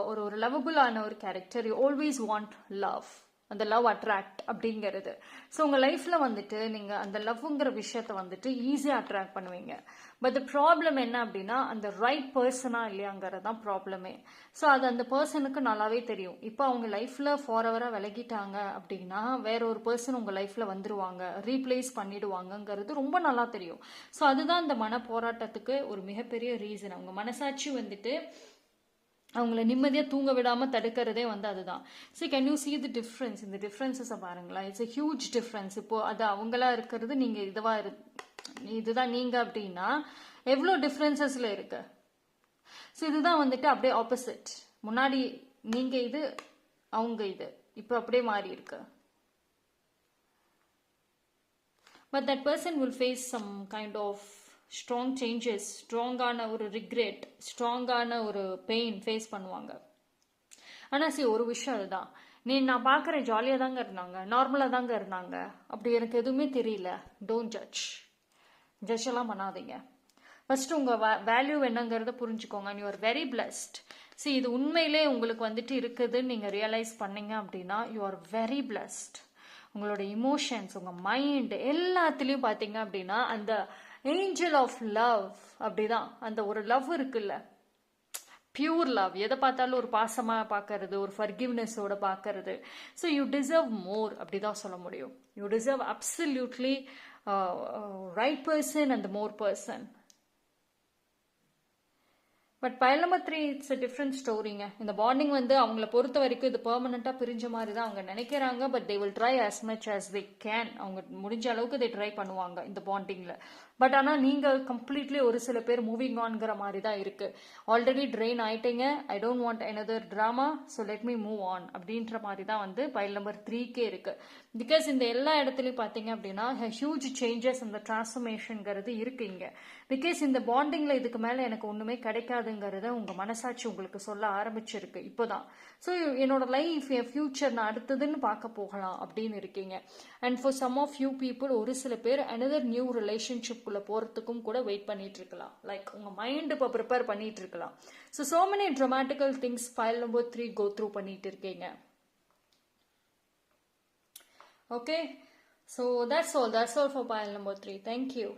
Speaker 1: ஒரு லவபிளான ஒரு character. You always want love, அந்த லவ் அட்ராக்ட் அப்படிங்கிறது. ஸோ உங்க லைஃப்ல வந்துட்டு நீங்க அந்த லவ்ங்கிற விஷயத்த வந்துட்டு ஈஸியா அட்ராக்ட் பண்ணுவீங்க. பட் த ப்ராப்ளம் என்ன அப்படின்னா அந்த ரைட் பர்சனா இல்லையாங்கிறது தான் ப்ராப்ளமே. ஸோ அது அந்த பர்சனுக்கு நல்லாவே தெரியும். இப்போ அவங்க லைஃப்ல ஃபாரெவரா விலகிட்டாங்க அப்படின்னா வேற ஒரு பர்சன் உங்க லைஃப்ல வந்துருவாங்க, ரீப்ளேஸ் பண்ணிடுவாங்கங்கிறது ரொம்ப நல்லா தெரியும். ஸோ அதுதான் இந்த மன போராட்டத்துக்கு ஒரு மிகப்பெரிய ரீசன். அவங்க மனசாட்சி வந்துட்டு அவங்கள நிம்மதியா தூங்க விடாம தடுக்கிறதே வந்து அதுதான். So can you see the difference? இந்த டிஃப்ரென்சஸை பாருங்களா, இட்ஸ் எ ஹியூஜ் டிஃப்ரென்ஸ். இப்போ அது அவங்களா இருக்கிறது, நீங்க இதுதான் நீங்க அப்படின்னா எவ்வளோ டிஃப்ரென்சஸ்ல இருக்கு. ஸோ இதுதான் வந்துட்டு அப்படியே ஆப்போசிட். முன்னாடி நீங்க இது, அவங்க இது, இப்போ அப்படியே மாறி இருக்கு. But that person will face some kind of strong changes, ஸ்ட்ராங்கான ஒரு ரிக்ரெட், ஸ்ட்ராங்கான ஒரு பெயின் ஃபேஸ் பண்ணுவாங்க. ஆனால் சரி, ஒரு விஷயம் அதுதான், நான் பார்க்குறேன் ஜாலியாக தாங்க இருந்தாங்க, நார்மலாக தாங்க இருந்தாங்க, அப்படி எனக்கு எதுவுமே தெரியல. டோன்ட் ஜட்ஜ் எல்லாம் பண்ணாதீங்க. ஃபர்ஸ்ட் உங்கள் வேல்யூ என்னங்கிறத புரிஞ்சுக்கோங்க. You are very blessed. சரி, இது உண்மையிலே உங்களுக்கு வந்துட்டு இருக்குதுன்னு நீங்கள் ரியலைஸ் பண்ணீங்க அப்படின்னா யூ ஆர் வெரி பிளஸ்ட். உங்களோட இமோஷன்ஸ், உங்கள் மைண்ட் எல்லாத்துலேயும் பார்த்தீங்க அப்படின்னா அந்த ஏஞ்சல் ஆஃப் லவ் அப்படிதான். அந்த ஒரு லவ் இருக்குல்ல, பியூர் லவ், எதை பார்த்தாலும் ஒரு பாசமாக பார்க்கறது, ஒரு ஃபர்கிவ்னஸோட பார்க்கறது. ஸோ யூ டிசர்வ் மோர் அப்படிதான் சொல்ல முடியும். You deserve absolutely right person and more person. But pile number 3 it's a different ஸ்டோரிங்க. இந்த பாண்டிங் வந்து அவங்கள பொறுத்த வரைக்கும் இது பெர்மனண்டா பிரிஞ்ச மாதிரி தான் அவங்க நினைக்கிறாங்க. But they will try as much as they can. அவங்க முடிஞ்ச அளவுக்கு தே ட்ரை பண்ணுவாங்க இந்த பாண்டிங்ல. பட் ஆனால் நீங்க கம்ப்ளீட்லி ஒரு சில பேர் மூவிங் ஆன்ங்கிற மாதிரி தான் இருக்கு. ஆல்ரெடி ட்ரெயின் ஆயிட்டீங்க, I don't want another drama, so let me move on அப்படின்ற மாதிரி தான் வந்து பைல் நம்பர் 3கே இருக்கு. பிகாஸ் இந்த எல்லா இடத்துலையும் பார்த்தீங்க அப்படின்னா ஹியூஜ் சேஞ்சஸ், அந்த டிரான்ஸ்ஃபர்மேஷன்ங்கிறது இருக்கு இங்க. பிகாஸ் இந்த பாண்டிங்ல இதுக்கு மேல எனக்கு ஒண்ணுமே கிடைக்காதுங்கிறத உங்க மனசாட்சி உங்களுக்கு சொல்ல ஆரம்பிச்சிருக்கு இப்போதான். ஸோ என்னோட லைஃப், என் ஃபியூச்சர், நான் அடுத்ததுன்னு பார்க்க போகலாம் அப்படின்னு இருக்கீங்க. And for some of you people, ஒரு சில பேர் another நியூ ரிலேஷன்ஷிப்குள்ள போறதுக்கும் கூட வெயிட் பண்ணிட்டு இருக்கலாம். லைக் உங்க மைண்ட் இப்போ ப்ரிப்பேர் பண்ணிட்டு இருக்கலாம். So many traumatical things pile number 3 go through பண்ணிட்டு இருக்கீங்க. Okay, so that's all for pile number 3. Thank you.